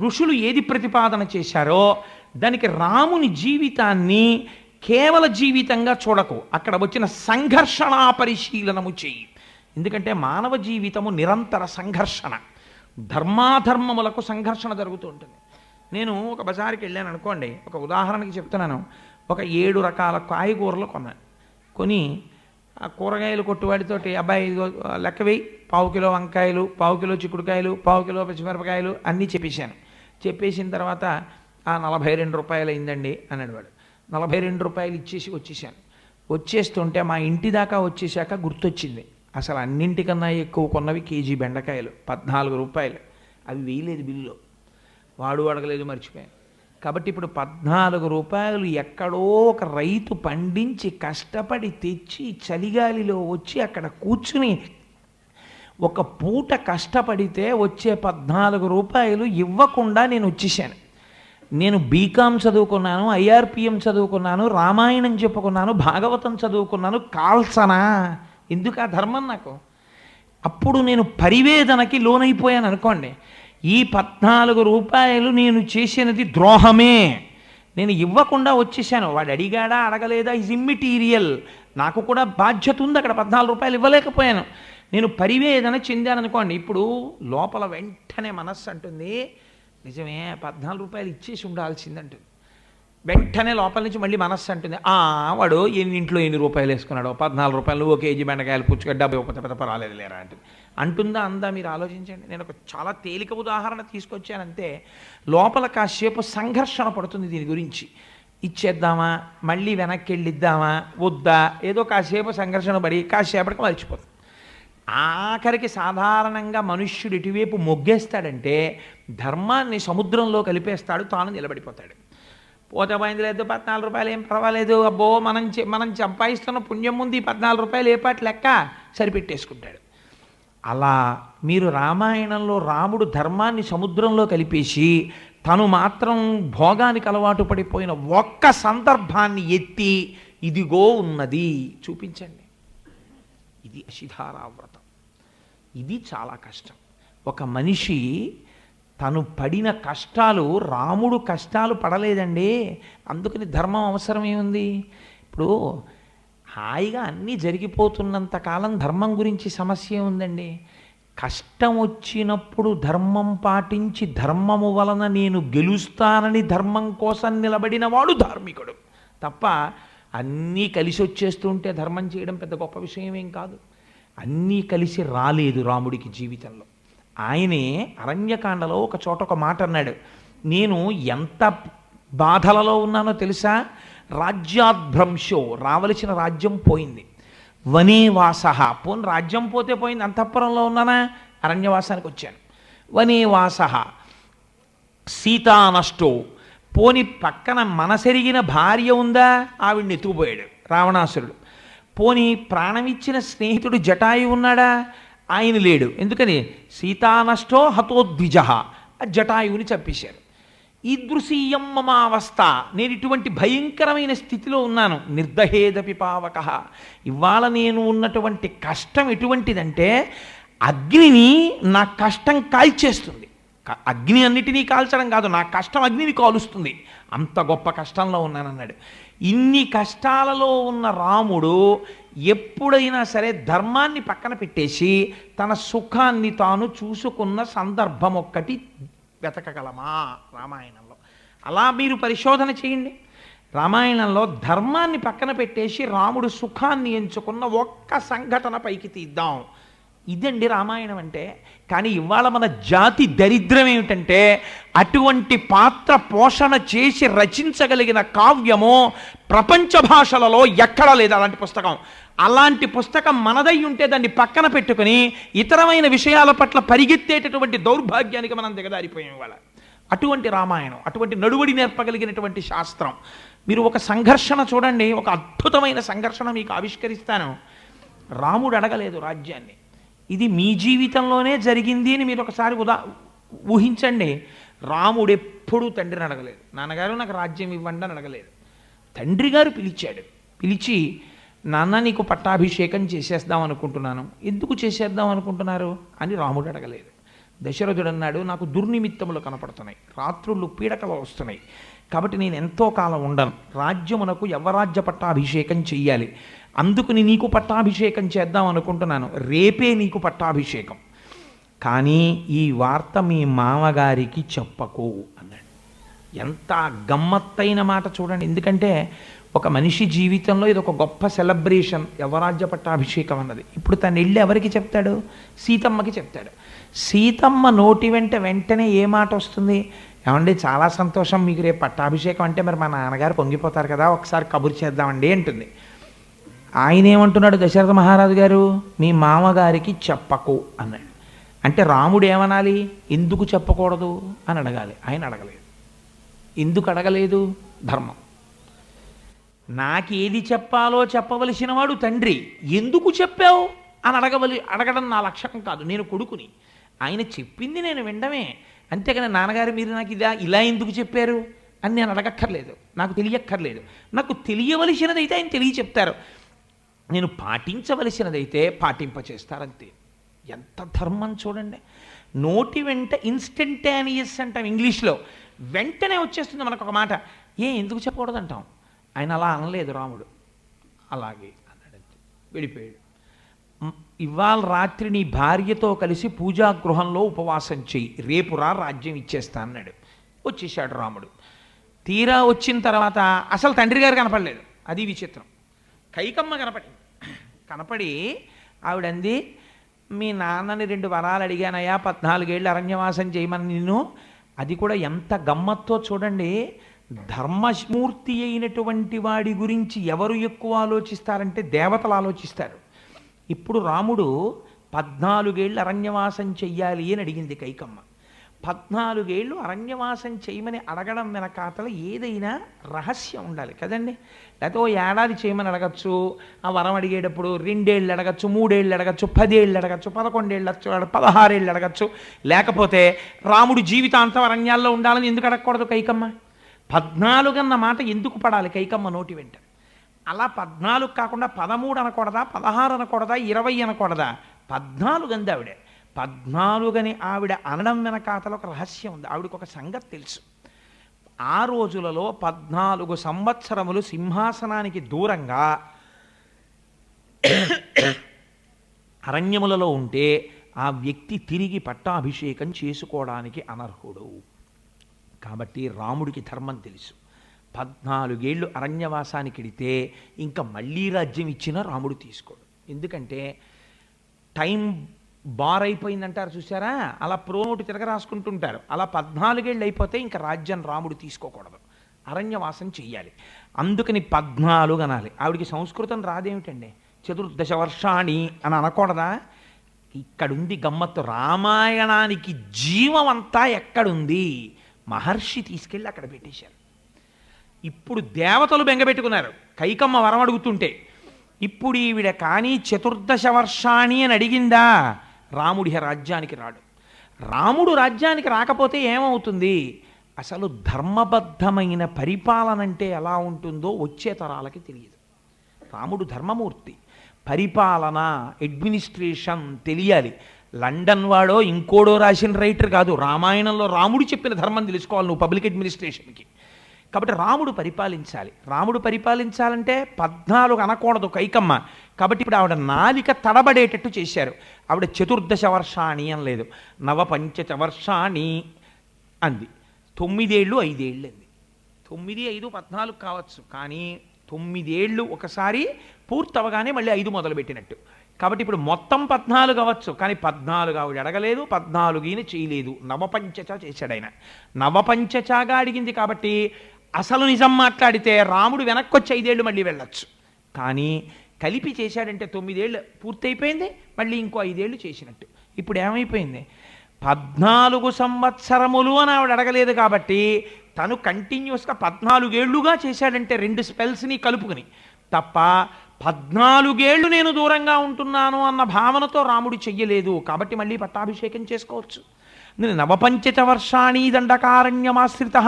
ఋషులు ఏది ప్రతిపాదన చేశారో దానికి రాముని జీవితాన్ని కేవల జీవితంగా చూడకు, అక్కడ వచ్చిన సంఘర్షణ పరిశీలనము చేయి. ఎందుకంటే మానవ జీవితము నిరంతర సంఘర్షణ, ధర్మాధర్మములకు సంఘర్షణ జరుగుతూ ఉంటుంది. నేను ఒక బజారుకి వెళ్ళాను అనుకోండి, ఒక ఉదాహరణకి చెప్తున్నాను. ఒక 7 రకాల కాయగూరలు కొన్నాను. కొని ఆ కూరగాయలు కొట్టువాడితోటి, అబ్బాయి ఇదిగో లెక్క వేయి, 1/2 కిలో వంకాయలు, 1/2 కిలో చిక్కుడుకాయలు, 1/2 కిలో పచ్చిమిరపకాయలు అన్నీ చెప్పేశాను. చెప్పేసిన తర్వాత 42 రూపాయలు అయిందండి అన్నాడు వాడు. 42 రూపాయలు ఇచ్చేసి వచ్చేసాను. వచ్చేస్తుంటే మా ఇంటి దాకా వచ్చేసాక గుర్తొచ్చింది, అసలు అన్నింటికన్నా ఎక్కువ కొన్నవి కేజీ బెండకాయలు 14 రూపాయలు. అవి వేయలేదు బిల్లులో, వాడు అడగలేదు, మర్చిపోయాను. కాబట్టి ఇప్పుడు 14 రూపాయలు ఎక్కడో ఒక రైతు పండించి కష్టపడి తెచ్చి చలిగాలిలో వచ్చి అక్కడ కూర్చుని ఒక పూట కష్టపడితే వచ్చే 14 రూపాయలు ఇవ్వకుండా నేను వచ్చేసాను. నేను బీకామ్ చదువుకున్నాను, ఐఆర్పిఎం చదువుకున్నాను, రామాయణం చెప్పుకున్నాను, భాగవతం చదువుకున్నాను, కాల్సనా? ఎందుకు ఆ ధర్మం నాకు? అప్పుడు నేను పరివేదనకి లోనైపోయాను అనుకోండి. ఈ 14 రూపాయలు నేను చేసినది ద్రోహమే, నేను ఇవ్వకుండా వచ్చేసాను. వాడు అడిగాడా అడగలేదా ఈజ్ ఇమ్మెటీరియల్, నాకు కూడా బాధ్యత ఉంది. అక్కడ 14 రూపాయలు ఇవ్వలేకపోయాను, నేను పరివేదన చెందాను అనుకోండి. ఇప్పుడు లోపల వెంటనే మనస్సు అంటుంది, నిజమే 14 రూపాయలు ఇచ్చేసి ఉండాల్సిందంటుంది. వెంటనే లోపల నుంచి మళ్ళీ మనస్సు అంటుంది, వాడు ఇంట్లో ఎన్ని రూపాయలు వేసుకున్నాడు, 14 రూపాయలు, నువ్వు 1 కేజీ బెండకాయలు పుచ్చుకొని 70 పెద్ద పర్వాలేదు లేరా అంటుంది. అంటుందా అందా? మీరు ఆలోచించండి. నేను ఒక చాలా తేలిక ఉదాహరణ తీసుకొచ్చానంతే. లోపల కాసేపు సంఘర్షణ పడుతుంది దీని గురించి. ఇచ్చేద్దామా, మళ్ళీ వెనక్కి వెళ్ళిద్దామా, వద్దా, ఏదో కాసేపు సంఘర్షణ పడి కాసేపటికి మర్చిపోతుంది. ఆఖరికి సాధారణంగా మనుష్యుడు ఇటువైపు మొగ్గేస్తాడంటే ధర్మాన్ని సముద్రంలో కలిపేస్తాడు, తాను నిలబడిపోతాడు. పోతే పోయింది, లేదు 14 రూపాయలు ఏం పర్వాలేదు, అబ్బో మనం సంపాదిస్తున్న పుణ్యం ముందు ఈ 14 రూపాయలు ఏ పాటి లెక్క సరిపెట్టేసుకుంటాడు. అలా మీరు రామాయణంలో రాముడు ధర్మాన్ని సముద్రంలో కలిపేసి తను మాత్రం భోగానికి అలవాటు పడిపోయిన ఒక్క సందర్భాన్ని ఎత్తి ఇదిగో ఉన్నది చూపించండి. ఇది అశిధారావ్రతం. ఇది చాలా కష్టం. ఒక మనిషి తను పడిన కష్టాలు, రాముడు కష్టాలు పడలేదండి, అందుకని ధర్మం అవసరం ఏముంది? ఇప్పుడు హాయిగా అన్నీ జరిగిపోతున్నంత కాలం ధర్మం గురించి సమస్య ఉందండి. కష్టం వచ్చినప్పుడు ధర్మం పాటించి ధర్మము వలన నేను గెలుస్తానని ధర్మం కోసం నిలబడిన వాడు ధార్మికుడు తప్ప అన్నీ కలిసి వచ్చేస్తుంటే ధర్మం చేయడం పెద్ద గొప్ప విషయం ఏం కాదు. అన్నీ కలిసి రాలేదు రాముడికి జీవితంలో. ఆయనే అరణ్యకాండలో ఒక చోట ఒక మాట అన్నాడు, నేను ఎంత బాధలలో ఉన్నానో తెలుసా? రాజ్యాద్భ్రంశో, రావలసిన రాజ్యం పోయింది. వనేవాస, పోని రాజ్యం పోతే పోయింది, అంతఃపురంలో ఉన్నానా, అరణ్యవాసానికి వచ్చాను. వనేవాస సీతానష్టో, పోని పక్కన మనసెరిగిన భార్య ఉందా, ఆవిడ్ని ఎత్తుకుపోయాడు రావణాసురుడు. పోని ప్రాణమిచ్చిన స్నేహితుడు జటాయు ఉన్నాడా, ఆయన లేడు. ఎందుకని? సీతానష్టో హతోద్విజ, జటాయువుని చంపేశారు. ఈదృశీయం మమావస్థ, నేను ఇటువంటి భయంకరమైన స్థితిలో ఉన్నాను. నిర్దహేదపి పావక, ఇవాళ నేను ఉన్నటువంటి కష్టం ఎటువంటిదంటే అగ్నిని నా కష్టం కాల్చేస్తుంది. అగ్ని అన్నిటినీ కాల్చడం కాదు, నా కష్టం అగ్నిని కాలుస్తుంది, అంత గొప్ప కష్టంలో ఉన్నానన్నాడు. ఇన్ని కష్టాలలో ఉన్న రాముడు ఎప్పుడైనా సరే ధర్మాన్ని పక్కన పెట్టేసి తన సుఖాన్ని తాను చూసుకున్న సందర్భం ఒక్కటి వెతకగలమా రామాయణంలో? అలా మీరు పరిశోధన చేయండి. రామాయణంలో ధర్మాన్ని పక్కన పెట్టేసి రాముడు సుఖాన్ని ఎంచుకున్న ఒక్క సంఘటన పైకి తీద్దాం. ఇదండి రామాయణం అంటే. కానీ ఇవాళ మన జాతి దరిద్రం ఏమిటంటే అటువంటి పాత్ర పోషణ చేసి రచించగలిగిన కావ్యము ప్రపంచ భాషలలో ఎక్కడా లేదు అలాంటి పుస్తకం. అలాంటి పుస్తకం మనదై ఉంటే దాన్ని పక్కన పెట్టుకుని ఇతరమైన విషయాల పట్ల పరిగెత్తేటటువంటి దౌర్భాగ్యానికి మనం దిగదారిపోయాం ఇవాళ. అటువంటి రామాయణం, అటువంటి నడువడి నేర్పగలిగినటువంటి శాస్త్రం. మీరు ఒక సంఘర్షణ చూడండి, ఒక అద్భుతమైన సంఘర్షణ మీకు ఆవిష్కరిస్తాను. రాముడు అడగలేదు రాజ్యాన్ని. ఇది మీ జీవితంలోనే జరిగింది అని మీరు ఒకసారి ఊహించండి. రాముడు ఎప్పుడూ తండ్రిని అడగలేదు, నాన్నగారు నాకు రాజ్యం ఇవ్వండి అని అడగలేదు. తండ్రి గారు పిలిచాడు. పిలిచి, నాన్న నీకు పట్టాభిషేకం చేసేద్దాం అనుకుంటున్నాను. ఎందుకు చేసేద్దాం అనుకుంటున్నారు అని రాముడు అడగలేదు. దశరథుడు అన్నాడు, నాకు దుర్నిమిత్తములు కనపడుతున్నాయి, రాత్రుళ్ళు పీడకలు వస్తున్నాయి, కాబట్టి నేను ఎంతో కాలం ఉండను. రాజ్యమునకు యవ్వరాజ్య పట్టాభిషేకం చెయ్యాలి, అందుకుని నీకు పట్టాభిషేకం చేద్దాం అనుకుంటున్నాను. రేపే నీకు పట్టాభిషేకం, కానీ ఈ వార్త మీ మామగారికి చెప్పకు అన్నాడు. ఎంత గమ్మత్తైన మాట చూడండి. ఎందుకంటే ఒక మనిషి జీవితంలో ఇది ఒక గొప్ప సెలబ్రేషన్, యవరాజ్య పట్టాభిషేకం అన్నది. ఇప్పుడు తను వెళ్ళి ఎవరికి చెప్తాడు? సీతమ్మకి చెప్తాడు. సీతమ్మ నోటి వెంటనే ఏ మాట వస్తుంది? ఏమండి చాలా సంతోషం, మీకు రేపు పట్టాభిషేకం అంటే మరి మా నాన్నగారు పొంగిపోతారు కదా, ఒకసారి కబురు చేద్దామండి అంటుంది. ఆయన ఏమంటున్నాడు దశరథ మహారాజు గారు? మీ మామగారికి చెప్పకు అన్నాడు. అంటే రాముడు ఏమనాలి? ఎందుకు చెప్పకూడదు అని అడగాలి. ఆయన అడగలేదు. ఎందుకు అడగలేదు? ధర్మం. నాకేది చెప్పాలో చెప్పవలసిన వాడు తండ్రి, ఎందుకు చెప్పావు అని అడగడం నా లక్ష్యం కాదు. నేను కొడుకుని, ఆయన చెప్పింది నేను వినడమే. అంతేగాని నాన్నగారు మీరు నాకు ఇలా ఎందుకు చెప్పారు అని నేను అడగక్కర్లేదు, నాకు తెలియక్కర్లేదు. నాకు తెలియవలసినదైతే ఆయన తెలియ చెప్తారు, నేను పాటించవలసినదైతే పాటింపచేస్తారంతే. ఎంత ధర్మం చూడండి. నోటి వెంట ఇన్స్టంటేనియస్ అంటాం ఇంగ్లీష్లో, వెంటనే వచ్చేస్తుంది మనకు ఒక మాట. ఎందుకు చెప్పకూడదు అంటాం. ఆయన అలా అనలేదు రాముడు. అలాగే అన్నాడంతే, వెళ్ళిపోయాడు. ఇవాళ రాత్రి నీ భార్యతో కలిసి పూజాగృహంలో ఉపవాసం చెయ్యి, రేపు రాజ్యం ఇచ్చేస్తా అన్నాడు. వచ్చేసాడు రాముడు. తీరా వచ్చిన తర్వాత అసలు తండ్రి గారు కనపడలేదు. అది విచిత్రం. కైకమ్మ కనపడి ఆవిడంది, మీ నాన్నని 2 వరాలు అడిగానయ్యా, 14 ఏళ్ళు అరణ్యవాసం చేయమని నిన్ను. అది కూడా ఎంత గమ్మత్తో చూడండి. ధర్మమూర్తి అయినటువంటి వాడి గురించి ఎవరు ఎక్కువ ఆలోచిస్తారంటే దేవతలు ఆలోచిస్తారు. ఇప్పుడు రాముడు 14 ఏళ్ళు అరణ్యవాసం చెయ్యాలి అని అడిగింది కైకమ్మ. 14 ఏళ్ళు అరణ్యవాసం చేయమని అడగడం వెనకాతల ఏదైనా రహస్యం ఉండాలి కదండి. లేకపోతే ఓ ఏడాది చేయమని అడగచ్చు, ఆ వరం అడిగేటప్పుడు 2 ఏళ్ళు అడగచ్చు, 3 ఏళ్ళు అడగచ్చు, 10 ఏళ్ళు అడగచ్చు, 11 ఏళ్ళు అడగచ్చు, 16 ఏళ్ళు అడగచ్చు. లేకపోతే రాముడు జీవితాంతం అరణ్యాల్లో ఉండాలని ఎందుకు అడగకూడదు కైకమ్మ? 14 అన్న మాట ఎందుకు పడాలి కైకమ్మ నోటి వెంట? అలా 14 కాకుండా 13 అనకూడదా, 16 అనకూడదా, 20 అనకూడదా? 14 అంది ఆవిడే. 14 అని ఆవిడ అనడం వెనకాతల ఒక రహస్యం ఉంది. ఆవిడకు ఒక సంగతి తెలుసు. ఆ రోజులలో 14 సంవత్సరములు సింహాసనానికి దూరంగా అరణ్యములలో ఉంటే ఆ వ్యక్తి తిరిగి పట్టాభిషేకం చేసుకోవడానికి అనర్హుడు. కాబట్టి రాముడికి ధర్మం తెలుసు. 14 ఏళ్ళు అరణ్యవాసానికి వెడితే ఇంకా మళ్ళీ రాజ్యం ఇచ్చినా రాముడు తీసుకోడు. ఎందుకంటే టైం బార్ అయిపోయిందంటారు చూసారా, అలా ప్రోనోటు తిరగ రాసుకుంటుంటారు. అలా 14 ఏళ్ళు అయిపోతే ఇంకా రాజ్యం రాముడు తీసుకోకూడదు, అరణ్యవాసం చెయ్యాలి. అందుకని 14 అనాలి. ఆవిడికి సంస్కృతం రాదేమిటండి? 14 వర్షాణి అని అనకూడదా? ఇక్కడుంది గమ్మత్తు. రామాయణానికి జీవం అంతా ఎక్కడుంది? మహర్షి తీసుకెళ్ళి అక్కడ పెట్టేశారు. ఇప్పుడు దేవతలు బెంగపెట్టుకున్నారు కైకమ్మ వరం అడుగుతుంటే. ఇప్పుడు ఈవిడ కానీ 14 వర్షాణి అని అడిగిందా, రాముడి రాజ్యానికి రాడు. రాముడు రాజ్యానికి రాకపోతే ఏమవుతుంది? అసలు ధర్మబద్ధమైన పరిపాలన అంటే ఎలా ఉంటుందో వచ్చే తరాలకి తెలియదు. రాముడు ధర్మమూర్తి, పరిపాలన, అడ్మినిస్ట్రేషన్ తెలియాలి. లండన్ వాడో ఇంకోడో రాసిన రైటర్ కాదు, రామాయణంలో రాముడు చెప్పిన ధర్మం తెలుసుకోవాలి నువ్వు పబ్లిక్ అడ్మినిస్ట్రేషన్కి. కాబట్టి రాముడు పరిపాలించాలి. రాముడు పరిపాలించాలంటే 14 అనకూడదు కైకమ్మ. కాబట్టి ఇప్పుడు ఆవిడ నాలిక తడబడేటట్టు చేశారు. ఆవిడ 14 వర్షాణి అని లేదు, 9 వర్షాణి అంది. 9 ఏళ్ళు 5 ఏళ్ళు అంది. 9, 5, 14 కావచ్చు, కానీ 9 ఏళ్ళు ఒకసారి పూర్తవగానే మళ్ళీ 5 మొదలుపెట్టినట్టు. కాబట్టి ఇప్పుడు మొత్తం 14 అవ్వచ్చు, కానీ 14 ఆవిడ అడగలేదు, 14 ఈయన చేయలేదు. నవపంచచ చేశాడు ఆయన. నవపంచచగా అడిగింది కాబట్టి అసలు నిజం మాట్లాడితే రాముడు వెనక్కొచ్చి 5 ఏళ్ళు మళ్ళీ వెళ్ళొచ్చు. కానీ కలిపి చేశాడంటే 9 ఏళ్ళు పూర్తయిపోయింది, మళ్ళీ ఇంకో 5 ఏళ్ళు చేసినట్టు. ఇప్పుడు ఏమైపోయింది? 14 సంవత్సరములు అని ఆవిడ అడగలేదు కాబట్టి తను కంటిన్యూస్గా 14 ఏళ్లుగా చేశాడంటే 2 స్పెల్స్ని కలుపుకుని తప్ప 14 ఏళ్ళు నేను దూరంగా ఉంటున్నాను అన్న భావనతో రాముడు చెయ్యలేదు. కాబట్టి మళ్ళీ పట్టాభిషేకం చేసుకోవచ్చు. నవపంచచ వర్షాణి దండకారణ్యమాశ్రిత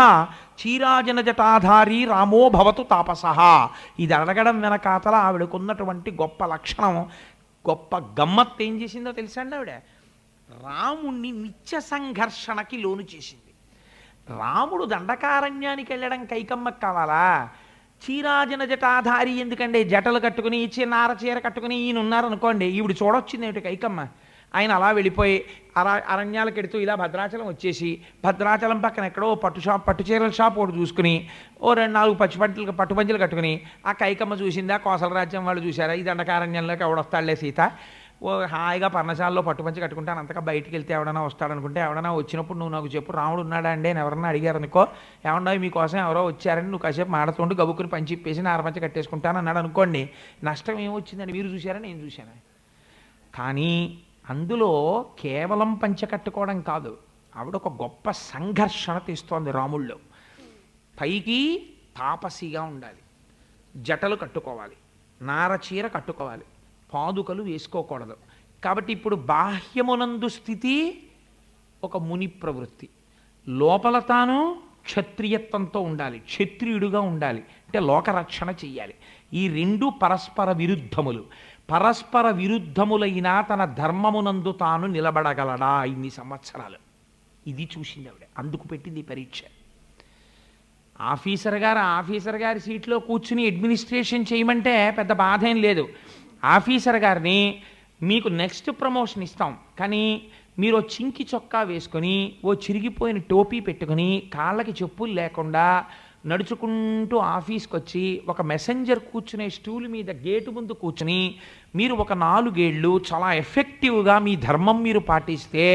చీరాజన జటాధారి రామో భవతు తాపసః. ఇది అడగడం వెనకాతల ఆవిడకున్నటువంటి గొప్ప లక్షణం, గొప్ప గమ్మత్తు ఏం చేసిందో తెలుసా అండి ఆవిడ? రాముణ్ణి నిత్య సంఘర్షణకి లోను చేసింది. రాముడు దండకారణ్యానికి వెళ్ళడం కైకమ్మకు కావాలా? చీరాజన జటాధారి ఎందుకండి? జటలు కట్టుకుని నార చీర కట్టుకుని ఈయన ఉన్నారనుకోండి, ఈవిడ చూడొచ్చింది ఏమిటి కైకమ్మ? ఆయన అలా వెళ్ళిపోయి అరణ్యాలకు ఎడుతూ ఇలా భద్రాచలం వచ్చేసి భద్రాచలం పక్కన ఎక్కడో పట్టుచీరల షాప్ ఒకటి చూసుకుని 2-4 పట్టుపంచలు కట్టుకుని ఆ కైకమ్మ చూసిందా, కోసల రాజ్యం వాళ్ళు చూసారా, ఈ దండకారణ్యంలోకి ఎవడొస్తాడులే సీత, హాయిగా పర్ణశాలలో పట్టుపంచి కట్టుకుంటాను, అంతగా బయటికి వెళ్తే ఎవడన్నా వస్తాడనుకుంటే, ఎవడన్నా వచ్చినప్పుడు నువ్వు నాకు చెప్పు రాముడు ఉన్నాడా అండి అని ఎవరన్నా అడిగారు అనుకో, ఏమన్నా మీకోసం ఎవరో వచ్చారని నువ్వు కాసేపు మాడుతుంటూ గబుక్కుని పంచి ఇప్పేసి నారపంచి కట్టేసుకుంటాను అన్నాడు అనుకోండి, నష్టం ఏమొచ్చిందని మీరు చూసారా నేను చూశాను. కానీ అందులో కేవలం పంచ కట్టుకోవడం కాదు, ఆవిడ ఒక గొప్ప సంఘర్షణ తీస్తోంది రాముల్లో. పైకి తాపసిగా ఉండాలి, జటలు కట్టుకోవాలి, నారచీర కట్టుకోవాలి, పాదుకలు వేసుకోకూడదు. కాబట్టి ఇప్పుడు బాహ్యమునందు స్థితి ఒక ముని ప్రవృత్తి, లోపల తాను క్షత్రియత్వంతో ఉండాలి, క్షత్రియుడుగా ఉండాలి, అంటే లోకరక్షణ చెయ్యాలి. ఈ రెండు పరస్పర విరుద్ధములు. పరస్పర విరుద్ధములైన తన ధర్మమునందు తాను నిలబడగలడా ఇన్ని సంవత్సరాలు? ఇది చూసింది ఆవిడ, అందుకు పెట్టింది ఈ పరీక్ష. ఆఫీసర్ గారి సీట్లో కూర్చుని అడ్మినిస్ట్రేషన్ చేయమంటే పెద్ద బాధ ఏం లేదు. ఆఫీసర్ గారిని మీకు నెక్స్ట్ ప్రమోషన్ ఇస్తాం, కానీ మీరు చింకి చొక్కా వేసుకొని ఓ చిరిగిపోయిన టోపీ పెట్టుకుని కాళ్ళకి చెప్పులు లేకుండా నడుచుకుంటూ ఆఫీస్కి వచ్చి ఒక మెసెంజర్ కూర్చునే స్టూల్ మీద గేటు ముందు కూర్చుని మీరు ఒక 4 ఏళ్ళు చాలా ఎఫెక్టివ్గా మీ ధర్మం మీరు పాటిస్తే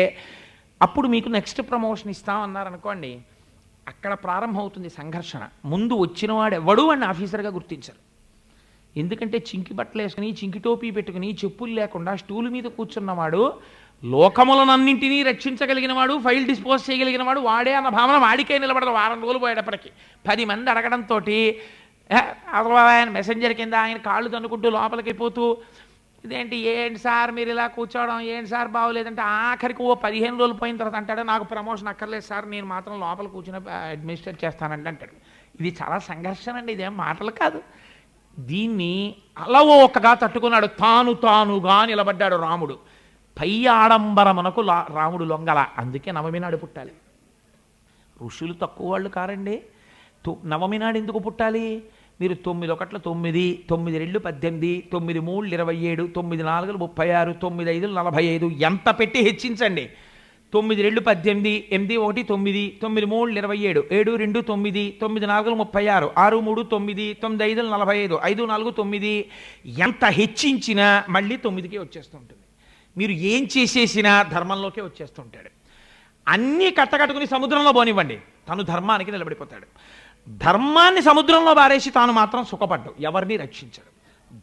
అప్పుడు మీకు నెక్స్ట్ ప్రమోషన్ ఇస్తామన్నారనుకోండి, అక్కడ ప్రారంభమవుతుంది సంఘర్షణ. ముందు వచ్చిన వాడు ఎవడు వాడిని ఆఫీసర్గా గుర్తించరు. ఎందుకంటే చింకి బట్టలు వేసుకుని చింకి టోపీ పెట్టుకుని చెప్పులు లేకుండా స్టూల్ మీద కూర్చున్నవాడు లోకములనన్నింటినీ రక్షించగలిగిన వాడు, ఫైల్ డిస్పోజ్ చేయగలిగిన వాడు వాడే అన్న భావన వాడికే నిలబడదు. వారం రోజులు పోయేటప్పటికి 10 మంది అడగడంతో అసలు ఆయన మెసెంజర్ కింద ఆయన కాళ్ళు తన్నుకుంటూ లోపలికి వెళ్ళిపోతూ ఇదేంటి ఏంటి సార్ మీరు ఇలా కూర్చోవడం, ఏంటి సార్ బాగోలేదంటే ఆఖరికి 15 రోజులు పోయిన తర్వాత అంటాడు నాకు ప్రమోషన్ అక్కర్లేదు సార్, నేను మాత్రం లోపల కూర్చుని అడ్మినిస్ట్రేట్ చేస్తానంటే అంటాడు. ఇది చాలా సంఘర్షణ అండి, ఇదేం మాటలు కాదు. దీన్ని అలవోకగా తట్టుకున్నాడు, తానుగా నిలబడ్డాడు రాముడు. పై ఆడంబరమునకు రాముడు లొంగల. అందుకే నవమి నాడు పుట్టాలి. ఋషులు తక్కువ వాళ్ళు కారండి. నవమి నాడు ఎందుకు పుట్టాలి? మీరు 9 1 9, 9 2 18, 9 3 27, 9 4 36, 9 5 45 ఎంత పెట్టి హెచ్చించండి. 9 2 18, 8 1 9, 9 3 27, 7 2 9, 9 4 36, 6 3 9, 9 5 45, 5 4 9 ఎంత హెచ్చించినా మళ్ళీ 9కే వచ్చేస్తుంటుంది. మీరు ఏం చేసేసినా ధర్మంలోకే వచ్చేస్తుంటాడు. అన్నీ కట్టకట్టుకుని సముద్రంలో పోనివ్వండి, తను ధర్మానికి నిలబడిపోతాడు. ధర్మాన్ని సముద్రంలో బారేసి తాను మాత్రం సుఖపడ్డాడు, ఎవరిని రక్షించాడు.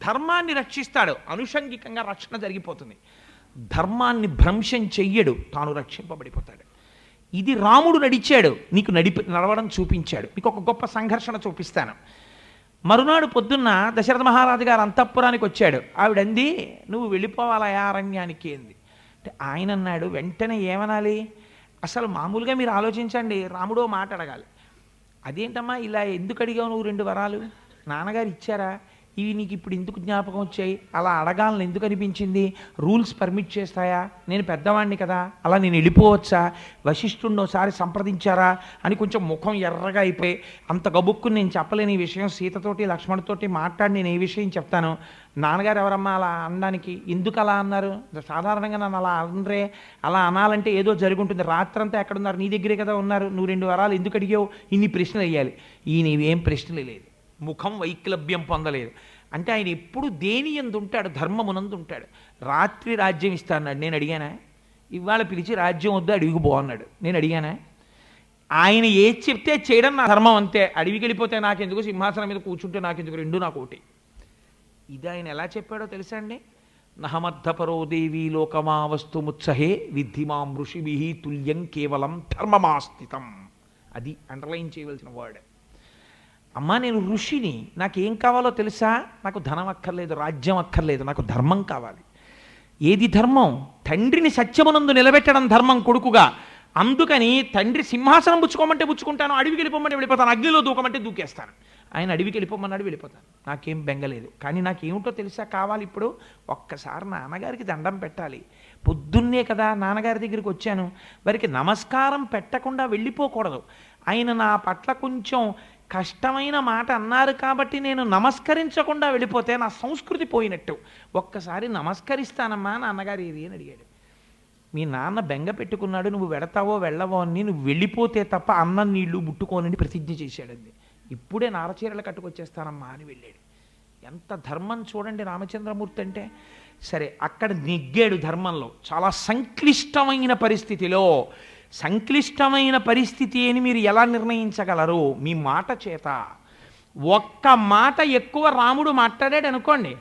ధర్మాన్ని రక్షిస్తాడు, అనుషంగికంగా రక్షణ జరిగిపోతుంది. ధర్మాన్ని భ్రంశం చెయ్యడు, తాను రక్షింపబడిపోతాడు. ఇది రాముడు నడిచాడు, నీకు నడవడం చూపించాడు. మీకు ఒక గొప్ప సంఘర్షణ చూపిస్తాను. మరునాడు పొద్దున్న దశరథ మహారాజు గారు అంతఃపురానికి వచ్చాడు. ఆవిడంది నువ్వు వెళ్ళిపోవాలా అరణ్యానికి అంది. అంటే ఆయన అన్నాడు వెంటనే ఏమనాలి? అసలు మామూలుగా మీరు ఆలోచించండి, రాముడో మాట అడగాలి. అదేంటమ్మా ఇలా ఎందుకు అడిగావు నువ్వు 2 వరాలు? నాన్నగారు ఇచ్చారా? ఇవి నీకు ఇప్పుడు ఎందుకు జ్ఞాపకం వచ్చాయి? అలా అడగాలని ఎందుకు అనిపించింది? రూల్స్ పర్మిట్ చేస్తాయా? నేను పెద్దవాడిని కదా, అలా నేను వెళ్ళిపోవచ్చా? వశిష్ఠుడిని ఒకసారి సంప్రదించారా అని కొంచెం ముఖం ఎర్రగా అయిపోయి అంత గబుక్కుని నేను చెప్పలేని ఈ విషయం సీతతోటి లక్ష్మణుతోటి మాట్లాడి నేను ఏ విషయం చెప్తాను. నాన్నగారు ఎవరమ్మా అలా అనడానికి? ఎందుకు అలా అన్నారు? సాధారణంగా నన్ను అలా అనరే, అలా అనాలంటే ఏదో జరుగుంటుంది. రాత్రంతా ఎక్కడున్నారు? నీ దగ్గరే కదా ఉన్నారు. నువ్వు 2 వరాలు ఎందుకు అడిగావు? ఇన్ని ప్రశ్నలు వేయాలి. ఈయన ఇవేం ప్రశ్నలు లేదు, ముఖం వైక్లభ్యం పొందలేదు. అంటే ఆయన ఎప్పుడు దేని యందు ఉంటాడు? ధర్మమునందు ఉంటాడు. రాత్రి రాజ్యం ఇస్తాన్నాడు, నేను అడిగానా? ఇవాళ పిలిచి రాజ్యం వద్దు అడవికి బాగున్నాడు, నేను అడిగానా? ఆయన ఏది చెప్తే చేయడం నా ధర్మం అంతే. అడవికి వెళ్ళిపోతే నాకెందుకు, సింహాసనం మీద కూర్చుంటే నాకెందుకు, 2 నాకు ఒకటి. ఇది ఆయన ఎలా చెప్పాడో తెలుసా అండి? నహమర్థపరో దేవీ లోకమావస్తు ముత్సహే విద్ధిమాం ఋషిభి తుల్యం కేవలం ధర్మమాస్థితం. అది అండర్లైన్ చేయవలసిన వర్డ్. అమ్మా నేను ఋషిని, నాకేం కావాలో తెలుసా? నాకు ధనం అక్కర్లేదు, రాజ్యం అక్కర్లేదు, నాకు ధర్మం కావాలి. ఏది ధర్మం? తండ్రిని సత్యమునందు నిలబెట్టడం ధర్మం కొడుకుగా. అందుకని తండ్రి సింహాసనం పుచ్చుకోమంటే పుచ్చుకుంటాను, అడవికి వెళ్ళిపోమంటే వెళ్ళిపోతాను, అగ్నిలో దూకమంటే దూకేస్తాను. ఆయన అడవికి వెళ్ళిపోమన్నాడు, వెళ్ళిపోతాను, నాకేం బెంగలేదు. కానీ నాకేమిటో తెలుసా కావాలి ఇప్పుడు? ఒక్కసారి నాన్నగారికి దండం పెట్టాలి. పొద్దున్నే కదా నాన్నగారి దగ్గరికి వచ్చాను, వారికి నమస్కారం పెట్టకుండా వెళ్ళిపోకూడదు. ఆయన నా పట్ల కొంచెం కష్టమైన మాట అన్నారు కాబట్టి నేను నమస్కరించకుండా వెళ్ళిపోతే నా సంస్కృతి పోయినట్టు. ఒక్కసారి నమస్కరిస్తానమ్మా నాన్నగారు ఏది అని అడిగాడు. మీ నాన్న బెంగ పెట్టుకున్నాడు, నువ్వు వెడతావో వెళ్ళవో అని, నువ్వు వెళ్ళిపోతే తప్ప అన్నం నీళ్లు ముట్టుకోనని ప్రతిజ్ఞ చేశాడండి. ఇప్పుడే నారచీరలు కట్టుకొచ్చేస్తానమ్మా అని వెళ్ళాడు. ఎంత ధర్మం చూడండి రామచంద్రమూర్తి అంటే. సరే అక్కడ నెగ్గాడు ధర్మంలో. చాలా సంక్లిష్టమైన పరిస్థితిలో, సంక్లిష్టమైన పరిస్థితి అని మీరు ఎలా నిర్ణయించగలరు? మీ మాట చేత. ఒక్క మాట ఎక్కువ రాముడు మాట్లాడాడు అనుకోండి,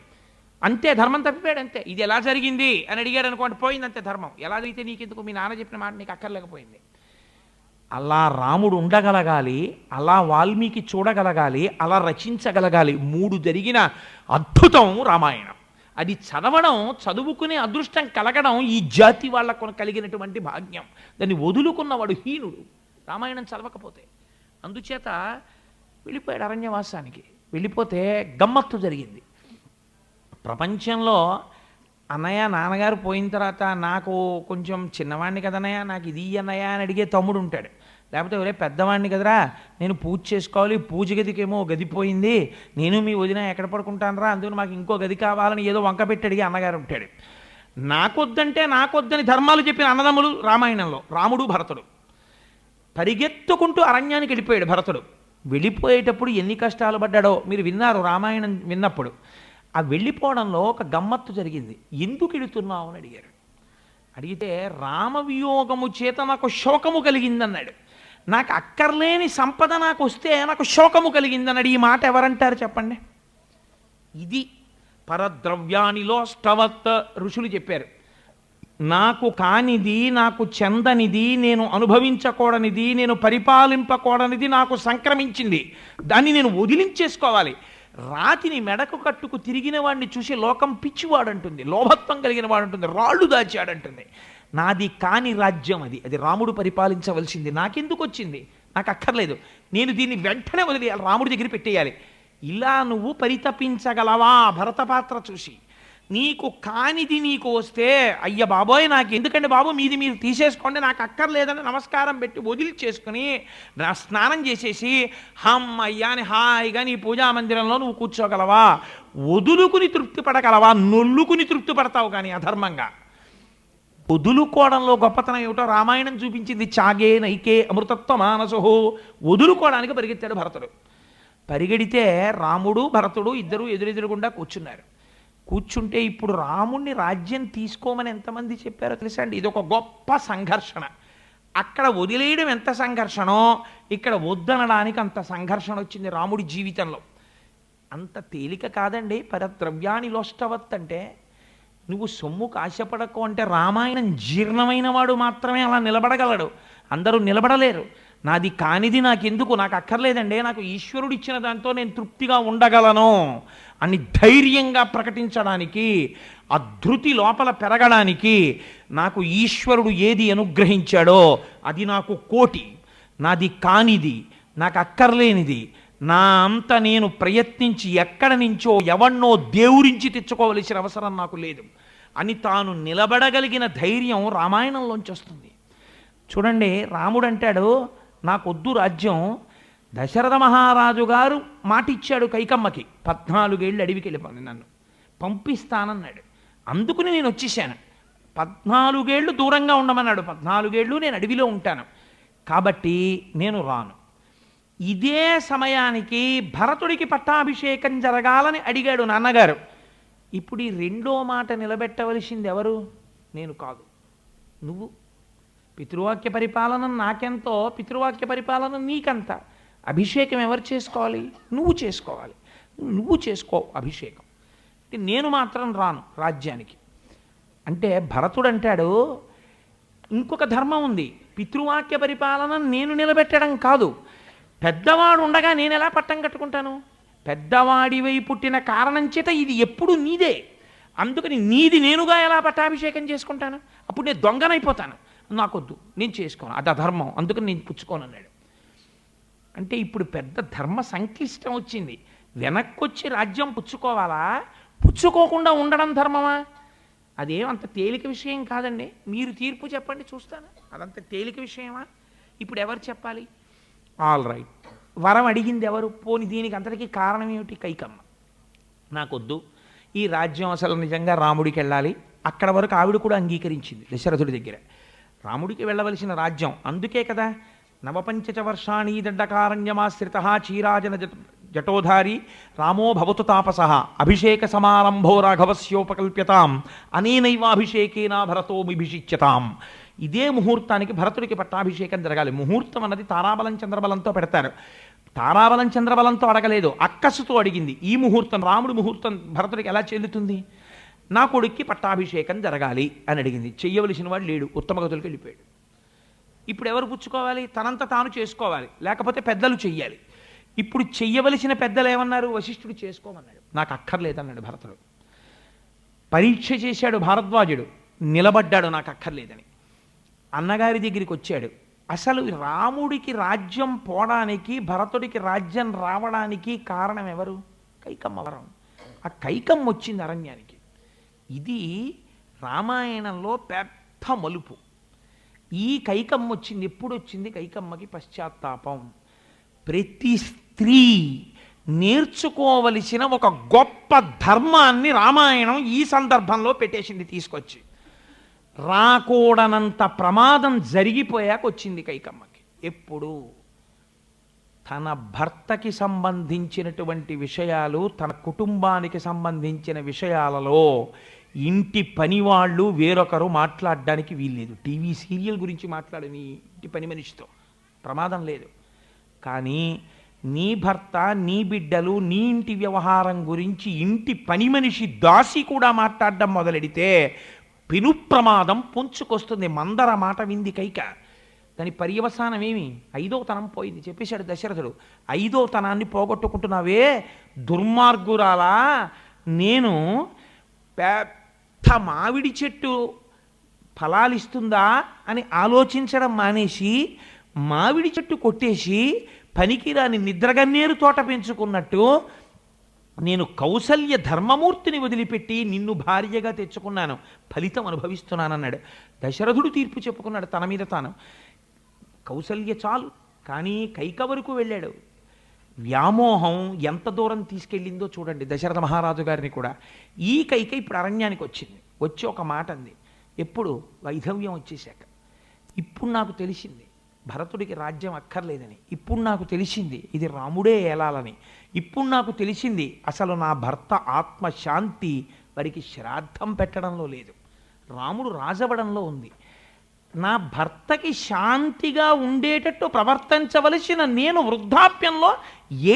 అంతే ధర్మం తప్పిపోయాడు, అంతే. ఇది ఎలా జరిగింది అని అడిగాడు అనుకోండి, పోయింది అంతే ధర్మం. ఎలా అయితే నీకెందుకు, మీ నాన్న చెప్పిన మాట నీకు అక్కర్లేకపోయింది. అలా రాముడు ఉండగలగాలి, అలా వాల్మీకి చూడగలగాలి, అలా రచించగలగాలి. 3 జరిగిన అద్భుతం రామాయణం. అది చదవడం, చదువుకునే అదృష్టం కలగడం ఈ జాతి వాళ్ళకు కలిగినటువంటి భాగ్యం. దాన్ని వదులుకున్నవాడు హీనుడు రామాయణం చదవకపోతే. అందుచేత వెళ్ళిపోయాడు అరణ్యవాసానికి. వెళ్ళిపోతే గమ్మత్తు జరిగింది. ప్రపంచంలో అన్నయ్య నాన్నగారు పోయిన తర్వాత నాకు కొంచెం చిన్నవాడిని కదన్నయ్య, నాకు ఇది అన్నయ్య అని అడిగే తమ్ముడు ఉంటాడు. లేకపోతే ఒరే పెద్దవాడిని కదరా, నేను పూజ చేసుకోవాలి, పూజ గదికేమో గది పోయింది, నేను మీ వదిన ఎక్కడ పడుకుంటానరా, అందుకని మాకు ఇంకో గది కావాలని ఏదో వంక పెట్టి అడిగి అన్నగారు ఉంటాడు. నాకొద్దంటే నాకొద్దని ధర్మాలు చెప్పిన అన్నదమ్ములు రామాయణంలో రాముడు భరతుడు. పరిగెత్తుకుంటూ అరణ్యానికి వెళ్ళిపోయాడు భరతుడు. వెళ్ళిపోయేటప్పుడు ఎన్ని కష్టాలు పడ్డాడో మీరు విన్నారు రామాయణం విన్నప్పుడు. ఆ వెళ్ళిపోవడంలో ఒక గమ్మత్తు జరిగింది. ఎందుకు వెళుతున్నావు అని అడిగారు. అడిగితే రామవియోగము చేత నాకు శోకము కలిగిందన్నాడు. నాకు అక్కర్లేని సంపద నాకు వస్తే నాకు శోకము కలిగిందన్నాడు. ఈ మాట ఎవరంటారు చెప్పండి? ఇది పరద్రవ్యానిలోష్టవత్ ఋషులు చెప్పారు. నాకు కానిది, నాకు చెందనిది, నేను అనుభవించకూడనిది, నేను పరిపాలింపకూడనిది నాకు సంక్రమించింది, దాన్ని నేను వదిలించేసుకోవాలి. రాతిని మెడకు కట్టుకు తిరిగిన వాడిని చూసి లోకం పిచ్చివాడంటుంది, లోభత్వం కలిగిన వాడంటుంది, రాళ్ళు దాచాడంటుంది. నాది కాని రాజ్యం అది, అది రాముడు పరిపాలించవలసింది. నాకెందుకు వచ్చింది? నాకు అక్కర్లేదు, నేను దీన్ని వెంటనే వదిలేయాలి, రాముడి దగ్గర పెట్టేయాలి. ఇలా నువ్వు పరితపించగలవా? భరత పాత్ర చూసి నీకు కానిది నీకు వస్తే, అయ్య బాబోయ్ నాకు ఎందుకంటే బాబు మీది మీరు తీసేసుకోండి, నాకు అక్కర్లేదని నమస్కారం పెట్టి వదిలిచేసుకుని నా స్నానం చేసేసి అయ్యా అని హాయిగా నీ పూజా మందిరంలో నువ్వు కూర్చోగలవా? వదులుకుని తృప్తి పడగలవా? నొల్లుకుని తృప్తి పడతావు కానీ అధర్మంగా. వదులుకోవడంలో గొప్పతనం ఏమిటో రామాయణం చూపించింది. చాగే నైకే అమృతత్వ మానసో. వదులుకోవడానికి పరిగెత్తాడు భరతుడు. పరిగెడితే రాముడు భరతుడు ఇద్దరు ఎదురెదురుగుండా కూర్చున్నారు. కూర్చుంటే ఇప్పుడు రాముణ్ణి రాజ్యం తీసుకోమని ఎంతమంది చెప్పారో తెలుసా అండి? ఇది ఒక గొప్ప సంఘర్షణ. అక్కడ వదిలేయడం ఎంత సంఘర్షణో ఇక్కడ వద్దనడానికి అంత సంఘర్షణ వచ్చింది రాముడి జీవితంలో. అంత తేలిక కాదండి పరద్రవ్యాని లోష్టవత్ అంటే. నువ్వు సొమ్ముకు ఆశపడకు అంటే రామాయణం జీర్ణమైన వాడు మాత్రమే అలా నిలబడగలడు, అందరూ నిలబడలేరు. నాది కానిది నాకెందుకు, నాకు అక్కర్లేదండి, నాకు ఈశ్వరుడు ఇచ్చిన దాంతో నేను తృప్తిగా ఉండగలను అని ధైర్యంగా ప్రకటించడానికి, ఆ ధృతి లోపల పెరగడానికి, నాకు ఈశ్వరుడు ఏది అనుగ్రహించాడో అది నాకు కోటి, నాది కానిది, నాకు అక్కర్లేనిది, నా అంత నేను ప్రయత్నించి ఎక్కడి నుంచో ఎవన్నో దేవురించి తెచ్చుకోవలసిన అవసరం నాకు లేదు అని తాను నిలబడగలిగిన ధైర్యం రామాయణంలోంచి వస్తుంది. చూడండి, రాముడు అంటాడు నాకొద్దు రాజ్యం. దశరథ మహారాజు గారు మాటిచ్చాడు కైకమ్మకి, 14 ఏళ్ళు అడవికి వెళ్ళిపోయింది, నన్ను పంపిస్తానన్నాడు. అందుకుని నేను వచ్చేసాను. 14 ఏళ్ళు దూరంగా ఉండమన్నాడు, 14 ఏళ్ళు నేను అడవిలో ఉంటాను కాబట్టి నేను రాను. ఇదే సమయానికి భరతుడికి పట్టాభిషేకం జరగాలని అడిగాడు నాన్నగారు. ఇప్పుడు ఈ రెండో మాట నిలబెట్టవలసింది ఎవరు? నేను కాదు, నువ్వు. పితృవాక్య పరిపాలన నాకెంతో, పితృవాక్య పరిపాలన నీకంత. అభిషేకం ఎవరు చేసుకోవాలి? నువ్వు చేసుకోవాలి. నువ్వు చేసుకో అభిషేకం. నేను మాత్రం రాను రాజ్యానికి. అంటే భరతుడు అంటాడు, ఇంకొక ధర్మం ఉంది, పితృవాక్య పరిపాలన నేను నిలబెట్టడం కాదు, పెద్దవాడు ఉండగా నేను ఎలా పట్టం కట్టుకుంటాను? పెద్దవాడివై పుట్టిన కారణం చేత ఇది ఎప్పుడు నీదే, అందుకని నీది నేనుగా ఎలా పట్టాభిషేకం చేసుకుంటాను? అప్పుడు నేను దొంగనైపోతాను, నాకొద్దు, నేను చేసుకోను, అది అధర్మం, అందుకని నేను పుచ్చుకోను అన్నాడు. అంటే ఇప్పుడు పెద్ద ధర్మ సంక్లిష్టం వచ్చింది. వెనక్కొచ్చి రాజ్యం పుచ్చుకోవాలా, పుచ్చుకోకుండా ఉండడం ధర్మమా? అదేమంత తేలిక విషయం కాదండి. మీరు తీర్పు చెప్పండి చూస్తాను, అదంత తేలిక విషయమా? ఇప్పుడు ఎవరు చెప్పాలి? ఆల్ రైట్, వరం అడిగింది ఎవరు? పోని దీనికి అంతటికీ కారణం ఏమిటి? కైకమ్మ. నాకొద్దు, ఈ రాజ్యం అసలు నిజంగా రాముడికి వెళ్ళాలి. అక్కడ వరకు ఆవిడ కూడా అంగీకరించింది దశరథుడి దగ్గర. రాముడికి వెళ్ళవలసిన రాజ్యం, అందుకే కదా నవపంచచ వర్షాణి దండకారణ్యమాశ్రిత చీరాజన జటోధారి రామో భవతు తాపస అభిషేక సమారంభో రాఘవస్యోపకల్ప్యతాం అనేనైవాభిషేకేన భరతోమిభిషిచ్యతాం. ఇదే ముహూర్తానికి భరతుడికి పట్టాభిషేకం జరగాలి. ముహూర్తం అన్నది తారాబలం చంద్రబలంతో పెడతారు. తారాబలం చంద్రబలంతో అడగలేదు, అక్కసుతో అడిగింది. ఈ ముహూర్తం, రాముడి ముహూర్తం భరతుడికి ఎలా చెల్లుతుంది? నా కొడుక్కి పట్టాభిషేకం జరగాలి అని అడిగింది. చెయ్యవలసిన వాడు లేడు, ఉత్తమగతులకు వెళ్ళిపోయాడు. ఇప్పుడు ఎవరు పుచ్చుకోవాలి? తనంత తాను చేసుకోవాలి, లేకపోతే పెద్దలు చెయ్యాలి. ఇప్పుడు చెయ్యవలసిన పెద్దలు ఏమన్నారు? వశిష్ఠుడు చేసుకోమన్నాడు. నాకు అక్కర్లేదన్నాడు భరతుడు. పరీక్ష చేశాడు భారద్వాజుడు, నిలబడ్డాడు నాకు అక్కర్లేదని. అన్నగారి దగ్గరికి వచ్చాడు. అసలు రాముడికి రాజ్యం పోవడానికి, భరతుడికి రాజ్యం రావడానికి కారణం ఎవరు? కైకమ్మ వరం. ఆ కైకమ్మ వచ్చింది అరణ్యానికి. ఇది రామాయణంలో పెద్ద మలుపు. ఈ కైకమ్మ వచ్చింది. ఎప్పుడు వచ్చింది? కైకమ్మకి పశ్చాత్తాపం. ప్రతి స్త్రీ నేర్చుకోవలసిన ఒక గొప్ప ధర్మాన్ని రామాయణం ఈ సందర్భంలో పెట్టేసింది తీసుకొచ్చి. రాకూడనంత ప్రమాదం జరిగిపోయాక వచ్చింది కైకమ్మకి. ఎప్పుడు? తన భర్తకి సంబంధించినటువంటి విషయాలు, తన కుటుంబానికి సంబంధించిన విషయాలలో ఇంటి పనివాళ్ళు వేరొకరు మాట్లాడడానికి వీల్లేదు. టీవీ సీరియల్ గురించి మాట్లాడని ఇంటి పని మనిషితో ప్రమాదం లేదు. కానీ నీ భర్త, నీ బిడ్డలు, నీ ఇంటి వ్యవహారం గురించి ఇంటి పని మనిషి దాసి కూడా మాట్లాడడం మొదలెడితే పెను ప్రమాదం పొంచుకొస్తుంది. మందర మాట వింది కైక. దాని పర్యవసానం ఏమి? 5వ తనం పోయింది. చెప్పేశాడు దశరథుడు, 5వ తనాన్ని పోగొట్టుకుంటున్నావే దుర్మార్గురాలా, నేను పెద్ద మామిడి చెట్టు ఫలాలిస్తుందా అని ఆలోచించడం మానేసి మామిడి చెట్టు కొట్టేసి పనికిరాని నిద్రగన్నేరు తోట పెంచుకున్నట్టు నేను కౌసల్య ధర్మమూర్తిని వదిలిపెట్టి నిన్ను భార్యగా తెచ్చుకున్నాను, ఫలితం అనుభవిస్తున్నానన్నాడు. దశరథుడు తీర్పు చెప్పుకున్నాడు తన మీద తాను. కౌసల్య చాలు, కానీ కైక వరకు వెళ్ళాడు. వ్యామోహం ఎంత దూరం తీసుకెళ్ళిందో చూడండి దశరథ మహారాజు గారిని కూడా. ఈ కైక ఇప్పుడు అరణ్యానికి వచ్చింది. వచ్చి ఒక మాట అంది. ఎప్పుడు? వైధవ్యం వచ్చేశాక. ఇప్పుడు నాకు తెలిసింది భరతుడికి రాజ్యం అక్కర్లేదని. ఇప్పుడు నాకు తెలిసింది ఇది రాముడే ఏలాలని. ఇప్పుడు నాకు తెలిసింది అసలు నా భర్త ఆత్మశాంతి వారికి శ్రాద్ధం పెట్టడంలో లేదు, రాముడు రాజవడంలో ఉంది. నా భర్తకి శాంతిగా ఉండేటట్టు ప్రవర్తించవలసిన నేను వృద్ధాప్యంలో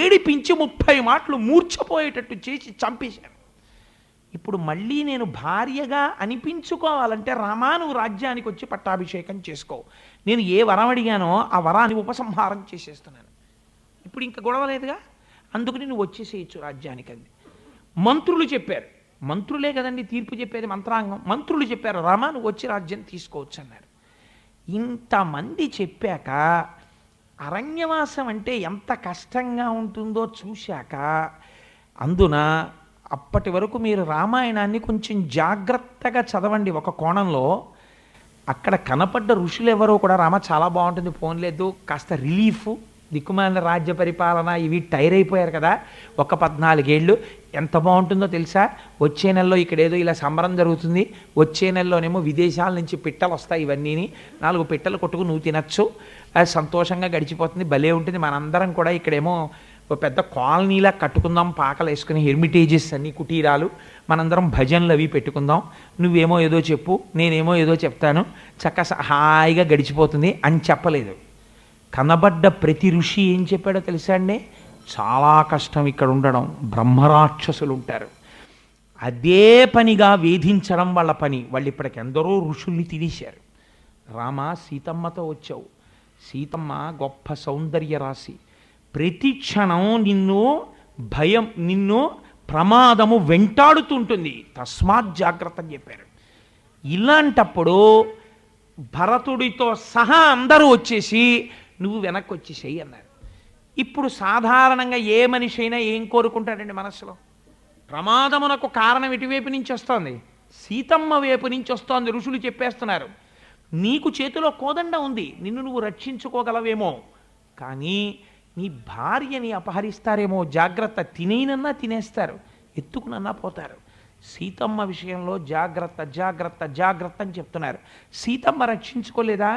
ఏడిపించి 30 మాటలు మూర్ఛపోయేటట్టు చేసి చంపేశాను. ఇప్పుడు మళ్ళీ నేను భార్యగా అనిపించుకోవాలంటే రామా నువ్వు రాజ్యానికి వచ్చి పట్టాభిషేకం చేసుకో. నేను ఏ వరం అడిగానో ఆ వరాన్ని ఉపసంహారం చేసేస్తున్నాను. ఇప్పుడు ఇంకా గొడవ లేదుగా, అందుకని నువ్వు వచ్చేసేయచ్చు రాజ్యానికి అంది. మంత్రులు చెప్పారు, మంత్రులే కదండి తీర్పు చెప్పేది, మంత్రాంగం. మంత్రులు చెప్పారు రామా నువ్వు వచ్చి రాజ్యం తీసుకోవచ్చు అన్నారు. ఇంతమంది చెప్పాక అరణ్యవాసం అంటే ఎంత కష్టంగా ఉంటుందో చూశాక, అందున అప్పటి వరకు మీరు రామాయణాన్ని కొంచెం జాగ్రత్తగా చదవండి. ఒక కోణంలో అక్కడ కనపడ్డ ఋషులు ఎవరో కూడా రామ చాలా బాగుంటుంది, పోన్లేదు కాస్త రిలీఫ్, దిక్కుమాలిన రాజ్య పరిపాలన ఇవి టైర్ అయిపోయారు కదా, ఒక 14 ఏళ్ళు ఎంత బాగుంటుందో తెలుసా. వచ్చే నెలలో ఇక్కడ ఏదో ఇలా సంబరం జరుగుతుంది, వచ్చే నెలలోనేమో విదేశాల నుంచి పిట్టలు వస్తాయి, ఇవన్నీని 4 పిట్టలు కొట్టుకు నువ్వు తినచ్చు, అది సంతోషంగా గడిచిపోతుంది, భలే ఉంటుంది. మనందరం కూడా ఇక్కడేమో ఒక పెద్ద కాలనీలా కట్టుకుందాం, పాకలు వేసుకుని హెర్మిటేజెస్ అన్ని కుటీరాలు, మనందరం భజనలు అవి పెట్టుకుందాం, నువ్వేమో ఏదో చెప్పు నేనేమో ఏదో చెప్తాను, హాయిగా గడిచిపోతుంది అని చెప్పలేదు. కనబడ్డ ప్రతి ఋషి ఏం చెప్పాడో తెలుసా అండి? చాలా కష్టం ఇక్కడ ఉండడం, బ్రహ్మరాక్షసులు ఉంటారు, అదే పనిగా వేధించడం వాళ్ళ పని. వాళ్ళు ఇప్పటికి ఎందరో ఋషుల్ని తినేశారు. రామ, సీతమ్మతో వచ్చావు. సీతమ్మ గొప్ప సౌందర్య రాశి. ప్రతి క్షణం నిన్ను ప్రమాదము వెంటాడుతుంటుంది, తస్మాత్ జాగ్రత్త అని చెప్పారు. ఇలాంటప్పుడు భరతుడితో సహా అందరూ వచ్చేసి నువ్వు వెనక్కి వచ్చేసేయి అన్నారు. ఇప్పుడు సాధారణంగా ఏ మనిషి అయినా ఏం కోరుకుంటాడండి మనసులో? ప్రమాదమునకు కారణం ఎటువైపు నుంచి వస్తోంది? సీతమ్మ వైపు నుంచి వస్తోంది. ఋషులు చెప్పేస్తున్నారు, నీకు చేతిలో కోదండ ఉంది, నిన్ను నువ్వు రక్షించుకోగలవేమో, కానీ నీ భార్యని అపహరిస్తారేమో, జాగ్రత్త, తినేనన్నా తినేస్తారు, ఎత్తుకునన్నా పోతారు. సీతమ్మ విషయంలో జాగ్రత్త జాగ్రత్త జాగ్రత్త అని చెప్తున్నారు. సీతమ్మ రక్షించుకోలేదా?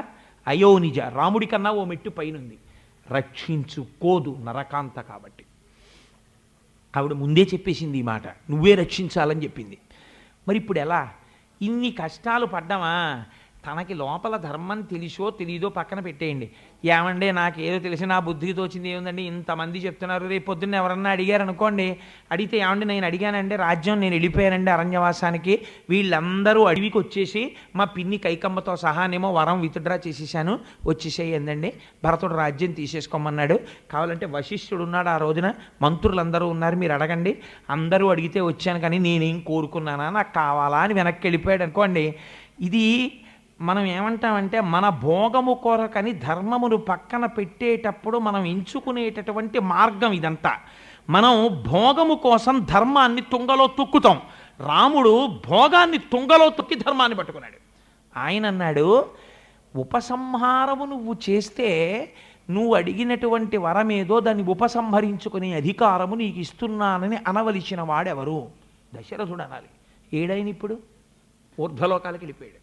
అయోనిజ, రాముడి కన్నా ఓ మెట్టు పైనుంది, రక్షించుకోదు, నరకాంత. కాబట్టి ఆవిడ ముందే చెప్పేసింది ఈ మాట, నువ్వే రక్షించాలని చెప్పింది. మరి ఇప్పుడు ఎలా? ఇన్ని కష్టాలు పడ్డామా? తనకి లోపల ధర్మం తెలిసో తెలీదో పక్కన పెట్టేయండి. ఏమంటే నాకేదో తెలిసి నా బుద్ధికి తోచింది ఏముందండి, ఇంతమంది చెప్తున్నారు, రేపు పొద్దున్న ఎవరన్నా అడిగారు అనుకోండి, అడిగితే ఏమంటే నేను అడిగానంటే రాజ్యం నేను వెళ్ళిపోయానండి అరణ్యవాసానికి, వీళ్ళందరూ అడవికి వచ్చేసి మా పిన్ని కైకమ్మతో సహానేమో వరం విత్డ్రా చేసేసాను, వచ్చేసేయండి, భరతుడు రాజ్యం తీసేసుకోమన్నాడు, కావాలంటే వశిష్ఠుడు ఉన్నాడు ఆ రోజున, మంత్రులందరూ ఉన్నారు, మీరు అడగండి, అందరూ అడిగితే వచ్చాను, కానీ నేనేం కోరుకున్నానా, నాకు కావాలా అని వెనక్కి వెళ్ళిపోయాడు అనుకోండి. ఇది మనం ఏమంటామంటే మన భోగము కొరకని ధర్మమును పక్కన పెట్టేటప్పుడు మనం ఎంచుకునేటటువంటి మార్గం ఇదంతా. మనం భోగము కోసం ధర్మాన్ని తుంగలో తొక్కుతాం. రాముడు భోగాన్ని తుంగలో తొక్కి ధర్మాన్ని పట్టుకున్నాడు. ఆయన అన్నాడు, ఉపసంహారము నువ్వు చేస్తే నువ్వు అడిగినటువంటి వరమేదో దాన్ని ఉపసంహరించుకునే అధికారము నీకు ఇస్తున్నానని అనవలసిన వాడెవరు? దశరథుడు అనాలి. ఏడైన ఇప్పుడు ఊర్ధ్వలోకాలకు వెళ్ళిపోయాడు.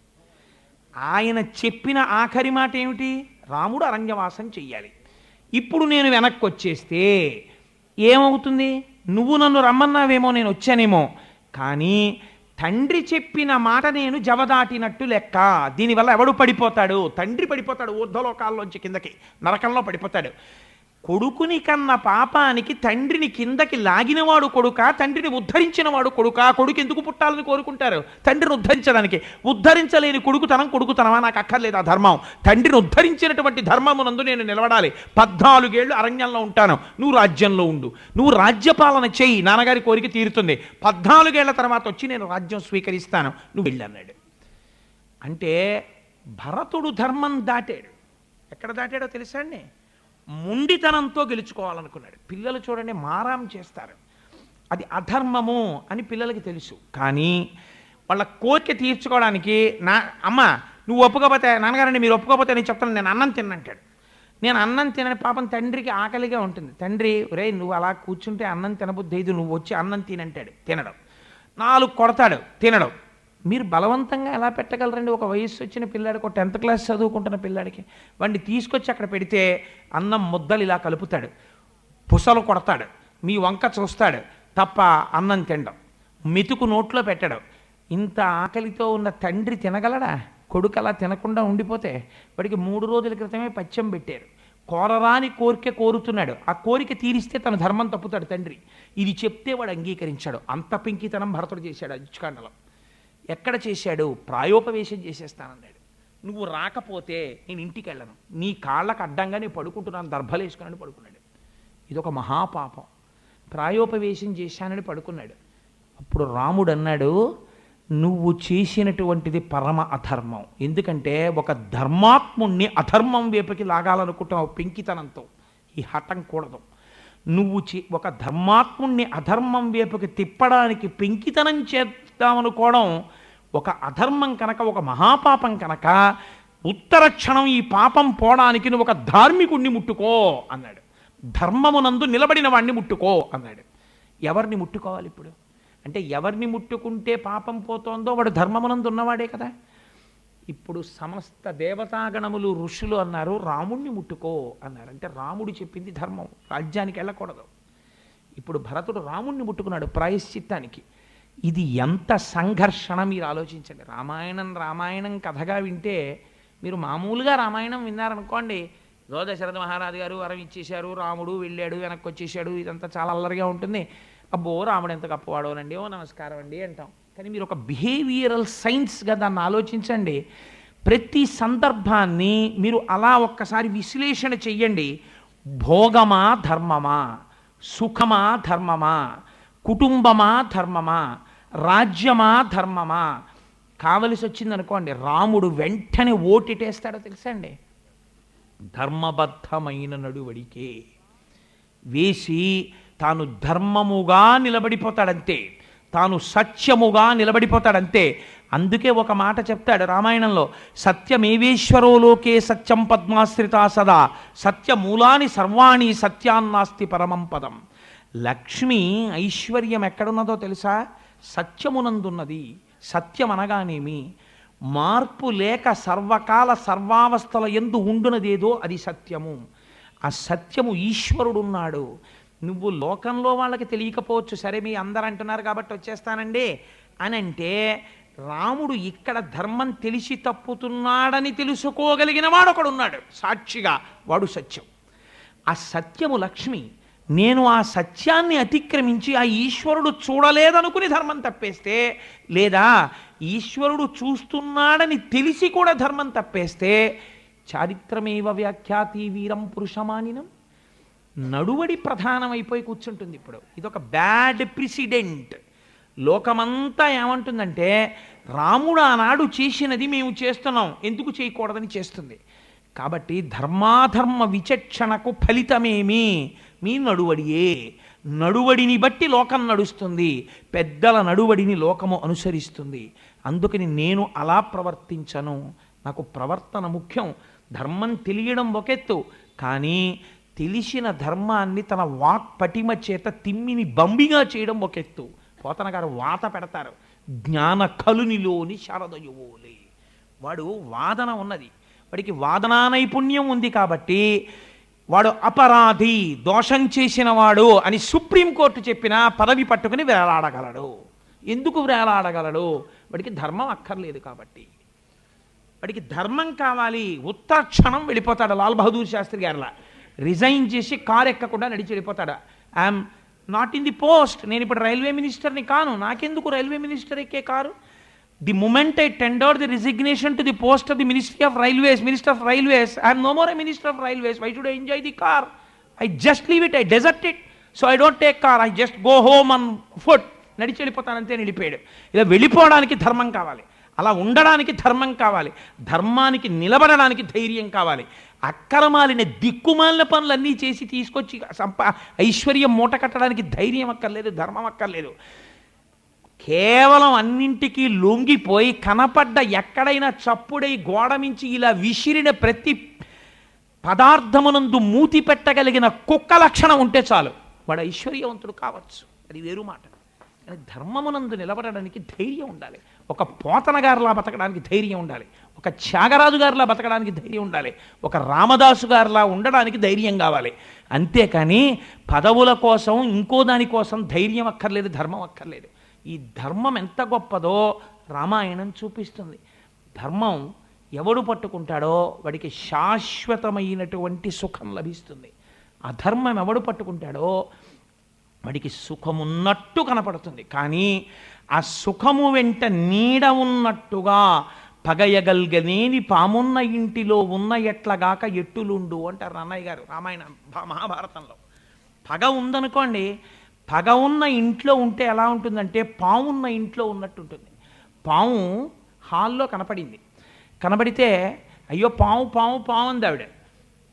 ఆయన చెప్పిన ఆఖరి మాట ఏమిటి? రాముడు అరణ్యవాసం చెయ్యాలి. ఇప్పుడు నేను వెనక్కి వచ్చేస్తే ఏమవుతుంది? నువ్వు నన్ను రమ్మన్నావేమో, నేను వచ్చానేమో, కానీ తండ్రి చెప్పిన మాట నేను జవదాటినట్టు లెక్క. దీనివల్ల ఎవడు పడిపోతాడు? తండ్రి పడిపోతాడు, ఊర్ధ్వలోకాల్లోంచి కిందకి నరకంలో పడిపోతాడు. కొడుకుని కన్న పాపానికి తండ్రిని కిందకి లాగినవాడు కొడుక, తండ్రిని ఉద్ధరించినవాడు కొడుక? కొడుకు ఎందుకు పుట్టాలని కోరుకుంటారు? తండ్రిని ఉద్ధరించడానికి. ఉద్ధరించలేని కొడుకుతనమా? నాకు అక్కర్లేదు ఆ ధర్మం. తండ్రిని ఉద్ధరించినటువంటి ధర్మమునందు నేను నిలబడాలి. 14 ఏళ్ళు అరణ్యంలో ఉంటాను, నువ్వు రాజ్యంలో ఉండు, నువ్వు రాజ్యపాలన చెయ్యి, నాన్నగారి కోరిక తీరుతుంది, 14 ఏళ్ల తర్వాత వచ్చి నేను రాజ్యం స్వీకరిస్తాను, నువ్వు వెళ్ళన్నాడు. అంటే భరతుడు ధర్మం దాటాడు. ఎక్కడ దాటాడో తెలుసా అండి? ముండితనంతో గెలుచుకోవాలనుకున్నాడు. పిల్లలు చూడండి, మారాం చేస్తారు, అది అధర్మము అని పిల్లలకి తెలుసు, కానీ వాళ్ళ కోరిక తీర్చుకోవడానికి అమ్మ నువ్వు ఒప్పుకోపోతే, నాన్నగారండి మీరు ఒప్పుకోపోతే నేను చెప్తాను, నేను అన్నం తిన్నంటాడు. నేను అన్నం తినని పాపం తండ్రికి ఆకలిగా ఉంటుంది. తండ్రి, రే నువ్వు అలా కూర్చుంటే అన్నం తినబుద్ధి లేదు, నువ్వు వచ్చి అన్నం తినంటాడు. తినడం. 4 కొడతాడు, తినడం. మీరు బలవంతంగా ఎలా పెట్టగలరండి? ఒక వయస్సు వచ్చిన పిల్లాడికి, ఒక 10th క్లాస్ చదువుకుంటున్న పిల్లాడికి వాడిని తీసుకొచ్చి అక్కడ పెడితే అన్నం ముద్దలు ఇలా కలుపుతాడు, పుసలు కొడతాడు, మీ వంక చూస్తాడు తప్ప అన్నం తినడం, మెతుకు నోట్లో పెట్టడం. ఇంత ఆకలితో ఉన్న తండ్రి తినగలడా? కొడుకు అలా తినకుండా ఉండిపోతే? వాడికి 3 రోజుల క్రితమే పచ్చం పెట్టారు, కోరరాని కోరిక కోరుతున్నాడు, ఆ కోరిక తీరిస్తే తన ధర్మం తప్పుతాడు తండ్రి. ఇది చెప్తే వాడు అంగీకరించాడు. అంత పెంకితనం భరతుడు చేశాడు అజ్జుకాండలో. ఎక్కడ చేశాడు? ప్రాయోపవేశం చేసేస్తానన్నాడు. నువ్వు రాకపోతే నేను ఇంటికి వెళ్ళను, నీ కాళ్ళకు అడ్డంగా నేను పడుకుంటున్నాను, దర్భలు వేసుకున్నాను పడుకున్నాడు. ఇదొక మహాపాపం. ప్రాయోపవేశం చేశానని పడుకున్నాడు. అప్పుడు రాముడు అన్నాడు, నువ్వు చేసినటువంటిది పరమ అధర్మం. ఎందుకంటే ఒక ధర్మాత్ముణ్ణి అధర్మం వైపుకి లాగాలనుకుంటున్నావు పెంకితనంతో. ఈ హఠం కూడదు. నువ్వు ఒక ధర్మాత్ముణ్ణి అధర్మం వైపుకి తిప్పడానికి పెంకితనం చేద్దామనుకోవడం ఒక అధర్మం కనుక, ఒక మహాపాపం కనుక, ఉత్తర క్షణం ఈ పాపం పోవడానికి నువ్వు ఒక ధార్మికుణ్ణి ముట్టుకో అన్నాడు. ధర్మమునందు నిలబడిన వాడిని ముట్టుకో అన్నాడు. ఎవరిని ముట్టుకోవాలి ఇప్పుడు? అంటే ఎవరిని ముట్టుకుంటే పాపం పోతోందో వాడు ధర్మమునందు ఉన్నవాడే కదా. ఇప్పుడు సమస్త దేవతాగణములు ఋషులు అన్నారు, రాముణ్ణి ముట్టుకో అన్నారు. అంటే రాముడు చెప్పింది ధర్మం, రాజ్యానికి వెళ్ళకూడదు. ఇప్పుడు భరతుడు రాముణ్ణి ముట్టుకున్నాడు ప్రాయశ్చిత్తానికి. ఇది ఎంత సంఘర్షణ మీరు ఆలోచించండి. రామాయణం కథగా వింటే, మీరు మామూలుగా రామాయణం విన్నారనుకోండి, దశరథ మహారాజు గారు వరం ఇచ్చేశారు, రాముడు వెళ్ళాడు, వెనక్కి వచ్చేసాడు, ఇదంతా చాలా అల్లరిగా ఉంటుంది. అబ్బో రాముడు ఎంత గొప్పవాడోనండి, ఓ నమస్కారం అండి అంటాం. కానీ మీరు ఒక బిహేవియరల్ సైన్స్గా దాన్ని ఆలోచించండి. ప్రతి సందర్భాన్ని మీరు అలా ఒక్కసారి విశ్లేషణ చెయ్యండి. భోగమా ధర్మమా, సుఖమా ధర్మమా, కుటుంబమా ధర్మమా, రాజ్యమా ధర్మమా, కావలసి వచ్చిందనుకోండి రాముడు వెంటనే ఓటిటేస్తాడో తెలుసా అండి? ధర్మబద్ధమైన నడువడికే వేసి తాను ధర్మముగా నిలబడిపోతాడంతే, తాను సత్యముగా నిలబడిపోతాడంతే. అందుకే ఒక మాట చెప్తాడు రామాయణంలో, సత్యమేవేశ్వరో లోకే సత్యం పద్మాశ్రితా సదా సత్యమూలాని సర్వాణి సత్యాన్నాస్తి పరమం పదం. లక్ష్మి ఐశ్వర్యం ఎక్కడున్నదో తెలుసా? సత్యమునందున్నది. సత్యం అనగానేమి? మార్పు లేక సర్వకాల సర్వావస్థల యందు ఉండునదేదో అది సత్యము. ఆ సత్యము ఈశ్వరుడున్నాడు. నువ్వు లోకంలో వాళ్ళకి తెలియకపోవచ్చు, సరే మీ అందరు అంటున్నారు కాబట్టి వచ్చేస్తానండి అని అంటే, రాముడు ఇక్కడ ధర్మం తెలిసి తప్పుతున్నాడని తెలుసుకోగలిగిన వాడు ఒకడున్నాడు సాక్షిగా, వాడు సత్యం. ఆ సత్యము లక్ష్మి. నేను ఆ సత్యాన్ని అతిక్రమించి ఆ ఈశ్వరుడు చూడలేదనుకుని ధర్మం తప్పేస్తే, లేదా ఈశ్వరుడు చూస్తున్నాడని తెలిసి కూడా ధర్మం తప్పేస్తే, చారిత్రమేవ వ్యాఖ్యాతి వీరం పురుషమానినం, నడువడి ప్రధానమైపోయి కూర్చుంటుంది. ఇప్పుడు ఇదొక బ్యాడ్ ప్రిసిడెంట్. లోకమంతా ఏమంటుందంటే, రాముడు ఆనాడు చేసినది మేము చేస్తున్నాం, ఎందుకు చేయకూడదని చేస్తుంది. కాబట్టి ధర్మాధర్మ విచక్షణకు ఫలితమేమి? మీ నడువడియే. నడువడిని బట్టి లోకం నడుస్తుంది, పెద్దల నడువడిని లోకము అనుసరిస్తుంది. అందుకని నేను అలా ప్రవర్తించను, నాకు ప్రవర్తన ముఖ్యం. ధర్మం తెలియడం ఒకెత్తు, కానీ తెలిసిన ధర్మాన్ని తన వాక్ పటిమ చేత తిమ్మిని బంబిగా చేయడం ఒకెత్తు. పోతన గారు వాత పెడతారు, జ్ఞాన కలునిలోని శారదయువోలే. వాడు వాదన ఉన్నది, వాడికి వాదనా నైపుణ్యం ఉంది కాబట్టి వాడు అపరాధి, దోషం చేసిన వాడు అని సుప్రీంకోర్టు చెప్పినా పదవి పట్టుకుని వేలాడగలడు. ఎందుకు వేలాడగలడు? వాడికి ధర్మం అక్కర్లేదు కాబట్టి. వాడికి ధర్మం కావాలి, ఉత్తర క్షణం వెళ్ళిపోతాడు. లాల్ బహదూర్ శాస్త్రి గారిలా రిజైన్ చేసి కారు ఎక్కకుండా నడిచి వెళ్ళిపోతాడు. I'm not in the post, నేను ఇప్పుడు రైల్వే మినిస్టర్ని కాను, నాకెందుకు రైల్వే మినిస్టర్ ఎక్కే car? The moment I tender the resignation to the post of the ministry of railways, minister of railways, I'm no more a minister of railways. Why should I enjoy the car? I just leave it, I desert it, so I don't take car, I just go home on foot. నడిచి వెళ్ళిపోతానంతే. వెళ్ళిపోయాడు. ఇలా వెళ్ళిపోవడానికి ధర్మం కావాలి, అలా ఉండడానికి ధర్మం కావాలి, ధర్మానికి నిలబడడానికి ధైర్యం కావాలి. అక్రమాలిన దిక్కుమాలిన పనులన్నీ చేసి తీసుకొచ్చి ఐశ్వర్యం మూట కట్టడానికి ధైర్యం అక్కర్లేదు, ధర్మం అక్కర్లేదు. కేవలం అన్నింటికీ లొంగిపోయి కనపడ్డ ఎక్కడైనా చప్పుడై గోడ మించి ఇలా విసిరిన ప్రతి పదార్థమునందు మూతి పెట్టగలిగిన కుక్క లక్షణం ఉంటే చాలు, వాడు ఐశ్వర్యవంతుడు కావచ్చు, అది వేరు మాట. కానీ ధర్మమునందు నిలబడడానికి ధైర్యం ఉండాలి. ఒక పోతన గారిలా బతకడానికి ధైర్యం ఉండాలి, ఒక త్యాగరాజు గారిలా బతకడానికి ధైర్యం ఉండాలి, ఒక రామదాసు గారిలా ఉండడానికి ధైర్యం కావాలి. అంతేకాని పదవుల కోసం ఇంకో దానికోసం ధైర్యం అక్కర్లేదు, ధర్మం అక్కర్లేదు. ఈ ధర్మం ఎంత గొప్పదో రామాయణం చూపిస్తుంది. ధర్మం ఎవడు పట్టుకుంటాడో వాడికి శాశ్వతమైనటువంటి సుఖం లభిస్తుంది. అధర్మం ఎవడు పట్టుకుంటాడో వాడికి సుఖమున్నట్టు కనపడుతుంది, కానీ ఆ సుఖము వెంట నీడ ఉన్నట్టుగా పగయగల్గనేని పామున్న ఇంటిలో ఉన్న ఎట్లగాక ఎట్టులుండు అంటారు అన్నయ్య గారు రామాయణ మహాభారతంలో. పగ ఉందనుకోండి, పగ ఉన్న ఇంట్లో ఉంటే ఎలా ఉంటుందంటే పామున్న ఇంట్లో ఉన్నట్టు ఉంటుంది. పాము హాల్లో కనపడింది, కనబడితే అయ్యో పాము పాము పాము అంది ఆవిడ.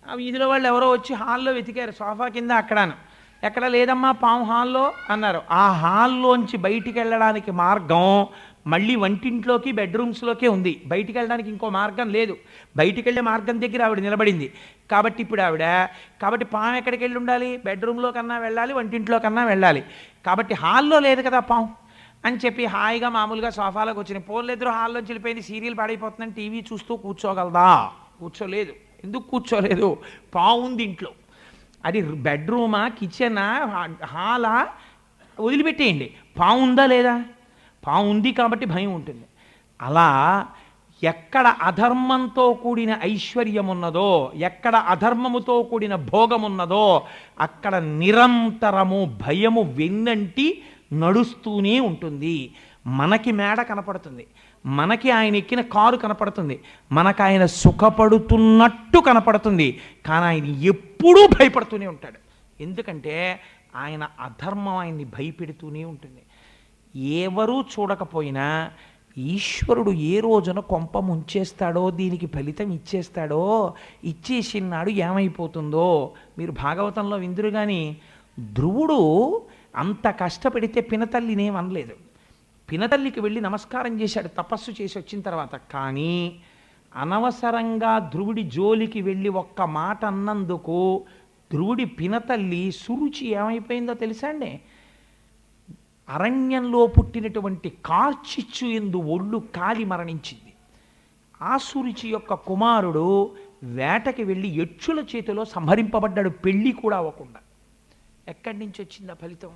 ఆ వీధిలో వాళ్ళు ఎవరో వచ్చి హాల్లో వెతికారు, సోఫా కింద అక్కడాను. ఎక్కడ లేదమ్మా పాము హాల్లో అన్నారు. ఆ హాల్లోంచి బయటికి వెళ్ళడానికి మార్గం మళ్ళీ వంటింట్లోకి బెడ్రూమ్స్లోకే ఉంది, బయటికి వెళ్ళడానికి ఇంకో మార్గం లేదు. బయటికి వెళ్ళే మార్గం దగ్గర ఆవిడ నిలబడింది కాబట్టి ఇప్పుడు కాబట్టి పాము ఎక్కడికి వెళ్ళి ఉండాలి? బెడ్రూమ్లో కన్నా వెళ్ళాలి, వంటింట్లో కన్నా వెళ్ళాలి. కాబట్టి హాల్లో లేదు కదా పాము అని చెప్పి హాయిగా మామూలుగా సోఫాలోకి వచ్చినాయి. పోలేద్దరు హాల్లోంచి వెళ్ళిపోయింది, సీరియల్ పాడైపోతుందని టీవీ చూస్తూ కూర్చోగలదా? కూర్చోలేదు. ఎందుకు కూర్చోలేదు? పాము ఉంది ఇంట్లో. అది బెడ్రూమా, కిచెనా, హాలా వదిలిపెట్టేయండి, పాము ఉందా లేదా? పాము ఉంది కాబట్టి భయం ఉంటుంది. అలా ఎక్కడ అధర్మంతో కూడిన ఐశ్వర్యమున్నదో, ఎక్కడ అధర్మముతో కూడిన భోగమున్నదో అక్కడ నిరంతరము భయము వెన్నంటి నడుస్తూనే ఉంటుంది. మనకి మేడ కనపడుతుంది, మనకి ఆయన ఎక్కిన కారు కనపడుతుంది, మనకు ఆయన సుఖపడుతున్నట్టు కనపడుతుంది, కానీ ఆయన ఎప్పుడూ భయపడుతూనే ఉంటాడు. ఎందుకంటే ఆయన అధర్మం ఆయన్ని భయపెడుతూనే ఉంటుంది. ఎవరూ చూడకపోయినా ఈశ్వరుడు ఏ రోజున కొంప ముంచేస్తాడో, దీనికి ఫలితం ఇచ్చేస్తాడో, ఇచ్చేసినాడు ఏమైపోతుందో మీరు భాగవతంలో విందురు. కానీ ధ్రువుడు అంత కష్టపడితే పినతల్లినేం అనలేదు. పినతల్లికి వెళ్ళి నమస్కారం చేశాడు తపస్సు చేసి వచ్చిన తర్వాత. కానీ అనవసరంగా ధ్రువుడి జోలికి వెళ్ళి ఒక్క మాట అన్నందుకు ధ్రువుడి పినతల్లి సురుచి ఏమైపోయిందో తెలుసా అండి? అరణ్యంలో పుట్టినటువంటి కార్చిచ్చు ఎందు ఒళ్ళు కాలి మరణించింది. ఆ సురుచి యొక్క కుమారుడు వేటకి వెళ్ళి యక్షుల చేతిలో సంహరింపబడ్డాడు, పెళ్ళి కూడా అవ్వకుండా. ఎక్కడి నుంచి వచ్చింది ఆ ఫలితం?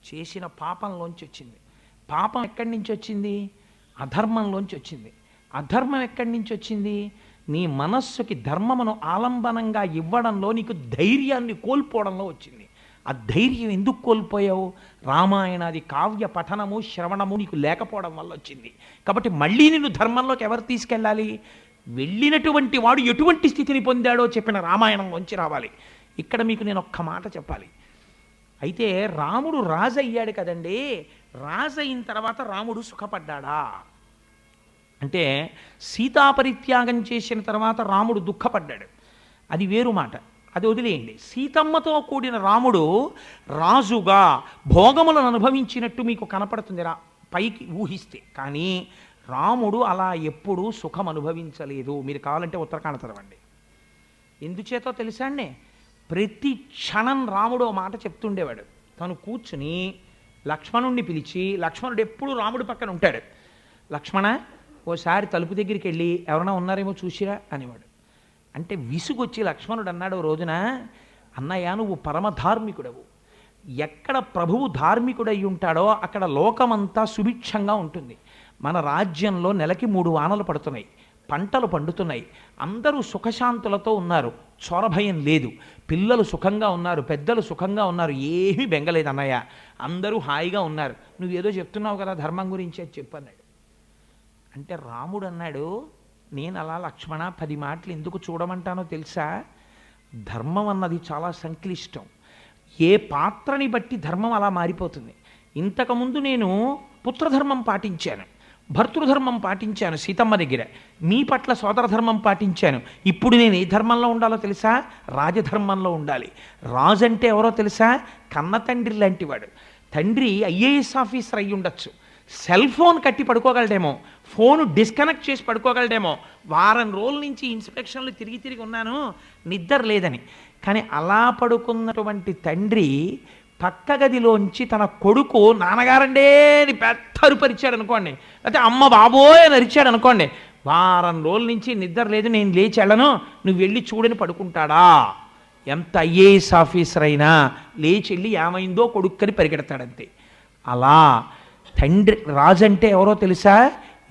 చేసిన పాపంలోంచి వచ్చింది. పాపం ఎక్కడి నుంచి వచ్చింది? అధర్మంలోంచి వచ్చింది. అధర్మం ఎక్కడి నుంచి వచ్చింది? నీ మనస్సుకి ధర్మమును ఆలంబనంగా ఇవ్వడంలో నీకు ధైర్యాన్ని కోల్పోవడంలో వచ్చింది. ఆ ధైర్యం ఎందుకు కోల్పోయావు? రామాయణాది కావ్య పఠనము శ్రవణము నీకు లేకపోవడం వల్ల వచ్చింది. కాబట్టి మళ్ళీ నిన్ను ధర్మంలోకి ఎవరు తీసుకెళ్ళాలి? వెళ్ళినటువంటి వాడు ఎటువంటి స్థితిని పొందాడో చెప్పిన రామాయణంలోంచి రావాలి. ఇక్కడ మీకు నేను ఒక్క మాట చెప్పాలి. అయితే రాముడు రాజు అయ్యాడు కదండి, రాజు అయిన తర్వాత రాముడు సుఖపడ్డాడా అంటే సీతాపరిత్యాగం చేసిన తర్వాత రాముడు దుఃఖపడ్డాడు, అది వేరు మాట, అది వదిలేయండి. సీతమ్మతో కూడిన రాముడు రాజుగా భోగములను అనుభవించినట్టు మీకు కనపడుతుంది పైకి ఊహిస్తే. కానీ రాముడు అలా ఎప్పుడూ సుఖం అనుభవించలేదు. మీరు కావాలంటే ఉత్తరాఖండ చదవండి. ఎందుచేతో తెలుసా అండి? ప్రతి క్షణం రాముడు మాట చెప్తుండేవాడు. తను కూర్చుని లక్ష్మణుణ్ణి పిలిచి, లక్ష్మణుడు ఎప్పుడు రాముడి పక్కన ఉంటాడు, లక్ష్మణ ఓసారి తలుపు దగ్గరికి వెళ్ళి ఎవరైనా ఉన్నారేమో చూసిరా అనేవాడు. అంటే విసుగొచ్చి లక్ష్మణుడు అన్నాడు ఓ రోజున, అన్నయ్య నువ్వు పరమధార్మికుడవు, ఎక్కడ ప్రభువు ధార్మికుడై ఉంటాడో అక్కడ లోకమంతా సుభిక్షంగా ఉంటుంది. మన రాజ్యంలో నెలకి 3 వానలు పడుతున్నాయి, పంటలు పండుతున్నాయి, అందరూ సుఖశాంతులతో ఉన్నారు, చొరభయం లేదు, పిల్లలు సుఖంగా ఉన్నారు, పెద్దలు సుఖంగా ఉన్నారు, ఏమీ బెంగలేదు అన్నయ్య, అందరూ హాయిగా ఉన్నారు. నువ్వేదో చెప్తున్నావు కదా ధర్మం గురించి అని చెప్పన్నాడు. అంటే రాముడు అన్నాడు, నేను అలా లక్ష్మణ 10 మాటలు ఎందుకు చూడమంటానో తెలుసా? ధర్మం అన్నది చాలా సంక్లిష్టం. ఏ పాత్రని బట్టి ధర్మం అలా మారిపోతుంది. ఇంతకుముందు నేను పుత్రధర్మం పాటించాను, భర్తృధర్మం పాటించాను సీతమ్మ దగ్గర, మీ పట్ల సోదరధర్మం పాటించాను. ఇప్పుడు నేను ఏ ధర్మంలో ఉండాలో తెలుసా? రాజధర్మంలో ఉండాలి. రాజు అంటే ఎవరో తెలుసా? కన్న తండ్రి లాంటివాడు. తండ్రి ఐఏఎస్ ఆఫీసర్ అయ్యి ఉండొచ్చు, సెల్ ఫోన్ కట్టి పడుకోగలడేమో, ఫోను డిస్కనెక్ట్ చేసి పడుకోగలడేమో, వారం రోజుల నుంచి ఇన్స్పెక్షన్లు తిరిగి ఉన్నాను నిద్ర లేదని. కానీ అలా పడుకున్నటువంటి తండ్రి పక్క గదిలోంచి తన కొడుకు నాన్నగారండే అని పెద్ద అరుపరిచాడు అనుకోండి, లేకపోతే అమ్మ బాబోయ్ అని అరిచాడు అనుకోండి, వారం రోజుల నుంచి నిద్ర లేదు, నేను లేచి వెళ్ళను, నువ్వు వెళ్ళి చూడని పడుకుంటాడా? ఎంత ఐఏఎస్ ఆఫీసర్ అయినా లేచి వెళ్ళి ఏమైందో కొడుక్కని పరిగెడతాడంతే. అలా తండ్రి రాజు అంటే ఎవరో తెలుసా?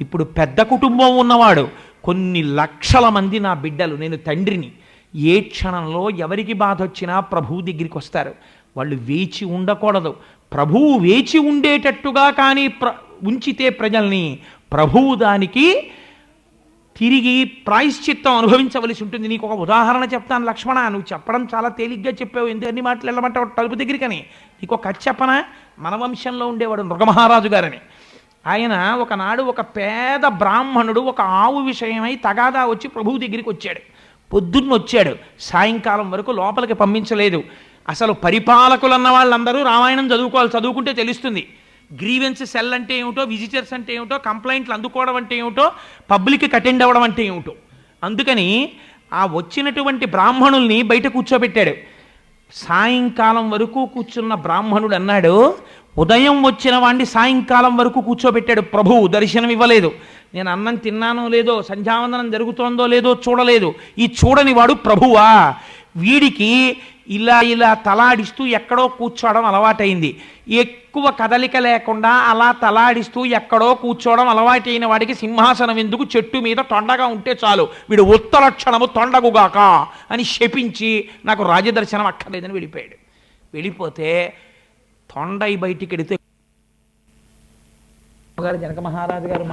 ఇప్పుడు పెద్ద కుటుంబం ఉన్నవాడు, కొన్ని లక్షల మంది నా బిడ్డలు, నేను తండ్రిని, ఏ క్షణంలో ఎవరికి బాధ వచ్చినా ప్రభువు దగ్గరికి వస్తారు. వాళ్ళు వేచి ఉండకూడదు, ప్రభువు వేచి ఉండేటట్టుగా కానీ ఉంచితే ప్రజల్ని ప్రభువు దానికి తిరిగి ప్రాయశ్చిత్తం అనుభవించవలసి ఉంటుంది. నీకు ఒక ఉదాహరణ చెప్తాను లక్ష్మణ, నువ్వు చెప్పడం చాలా తేలిగ్గా చెప్పావు, ఎందుకన్ని మాటలు వెళ్ళమంటావు తలుపు దగ్గరికని. నీకు ఒక కథ చెప్పనా? మన వంశంలో ఉండేవాడు మృగమహారాజు గారని. ఆయన ఒకనాడు ఒక పేద బ్రాహ్మణుడు ఒక ఆవు విషయమై తగాదా వచ్చి ప్రభువు దగ్గరికి వచ్చాడు. పొద్దున్న వచ్చాడు, సాయంకాలం వరకు లోపలికి పంపించలేదు. అసలు పరిపాలకులు అన్న వాళ్ళందరూ రామాయణం చదువుకోవాలి, చదువుకుంటే తెలుస్తుంది. గ్రీవెన్స్ సెల్ అంటే ఏమిటో, విజిటర్స్ అంటే ఏమిటో, కంప్లైంట్లు అందుకోవడం అంటే ఏమిటో, పబ్లిక్కి అటెండ్ అవ్వడం అంటే ఏమిటో. అందుకని ఆ వచ్చినటువంటి బ్రాహ్మణుల్ని బయట కూర్చోబెట్టాడు. సాయంకాలం వరకు కూర్చున్న బ్రాహ్మణుడు అన్నాడు, ఉదయం వచ్చిన వాడిని సాయంకాలం వరకు కూర్చోబెట్టాడు ప్రభువు, దర్శనం ఇవ్వలేదు. నేను అన్నం తిన్నానో లేదో, సంధ్యావందనం జరుగుతోందో లేదో చూడలేదు. ఈ చూడని వాడు ప్రభువా? వీడికి ఇలా ఇలా తలాడిస్తూ ఎక్కడో కూర్చోవడం అలవాటైంది. ఎక్కువ కదలిక లేకుండా అలా తలాడిస్తూ ఎక్కడో కూర్చోవడం అలవాటైన వాడికి సింహాసనం ఎందుకు, చెట్టు మీద తొండగా ఉంటే చాలు, వీడు ఉత్తరక్షణము తొండగుగాక అని శపించి నాకు రాజదర్శనం అక్కర్లేదని వెళ్ళిపోయాడు. వెళ్ళిపోతే తొండై బయటికి వెడితే జనక మహారాజు గారు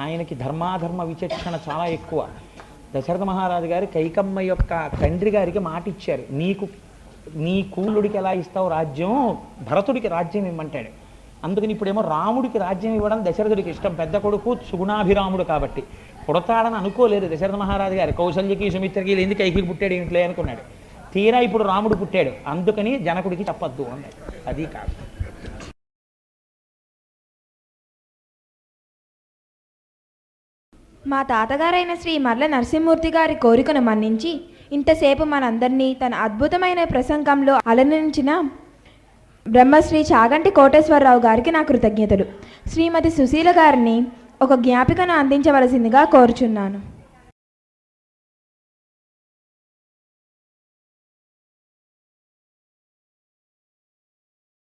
ఆయనకి ధర్మాధర్మ విచక్షణ చాలా ఎక్కువ. దశరథ మహారాజు గారు కైకమ్మ యొక్క తండ్రి గారికి మాట ఇచ్చారు, నీ కూలుడికి ఎలా ఇస్తావు రాజ్యం, భరతుడికి రాజ్యం ఇవ్వమంటాడు. అందుకని ఇప్పుడేమో రాముడికి రాజ్యం ఇవ్వడం దశరథుడికి ఇష్టం, పెద్ద కొడుకు సుగుణాభిరాముడు కాబట్టి. పుడతాడని అనుకోలేదు దశరథ మహారాజు గారు, కౌశల్యకి సుమిత్రకి ఎందుకు కైకి పుట్టాడు ఇంట్లో అనుకున్నాడు. తీరా ఇప్పుడు రాముడు పుట్టాడు, అందుకని జనకుడికి చెప్పద్దు అన్నాడు. అది కాదు. మా తాతగారైన శ్రీ మర్ల నరసింహమూర్తి గారి కోరికను మన్నించి ఇంతసేపు మనందరినీ తన అద్భుతమైన ప్రసంగంలో అలరించిన బ్రహ్మశ్రీ చాగంటి కోటేశ్వరరావు గారికి నా కృతజ్ఞతలు. శ్రీమతి సుశీల గారిని ఒక జ్ఞాపికను అందించవలసిందిగా కోరుచున్నాను.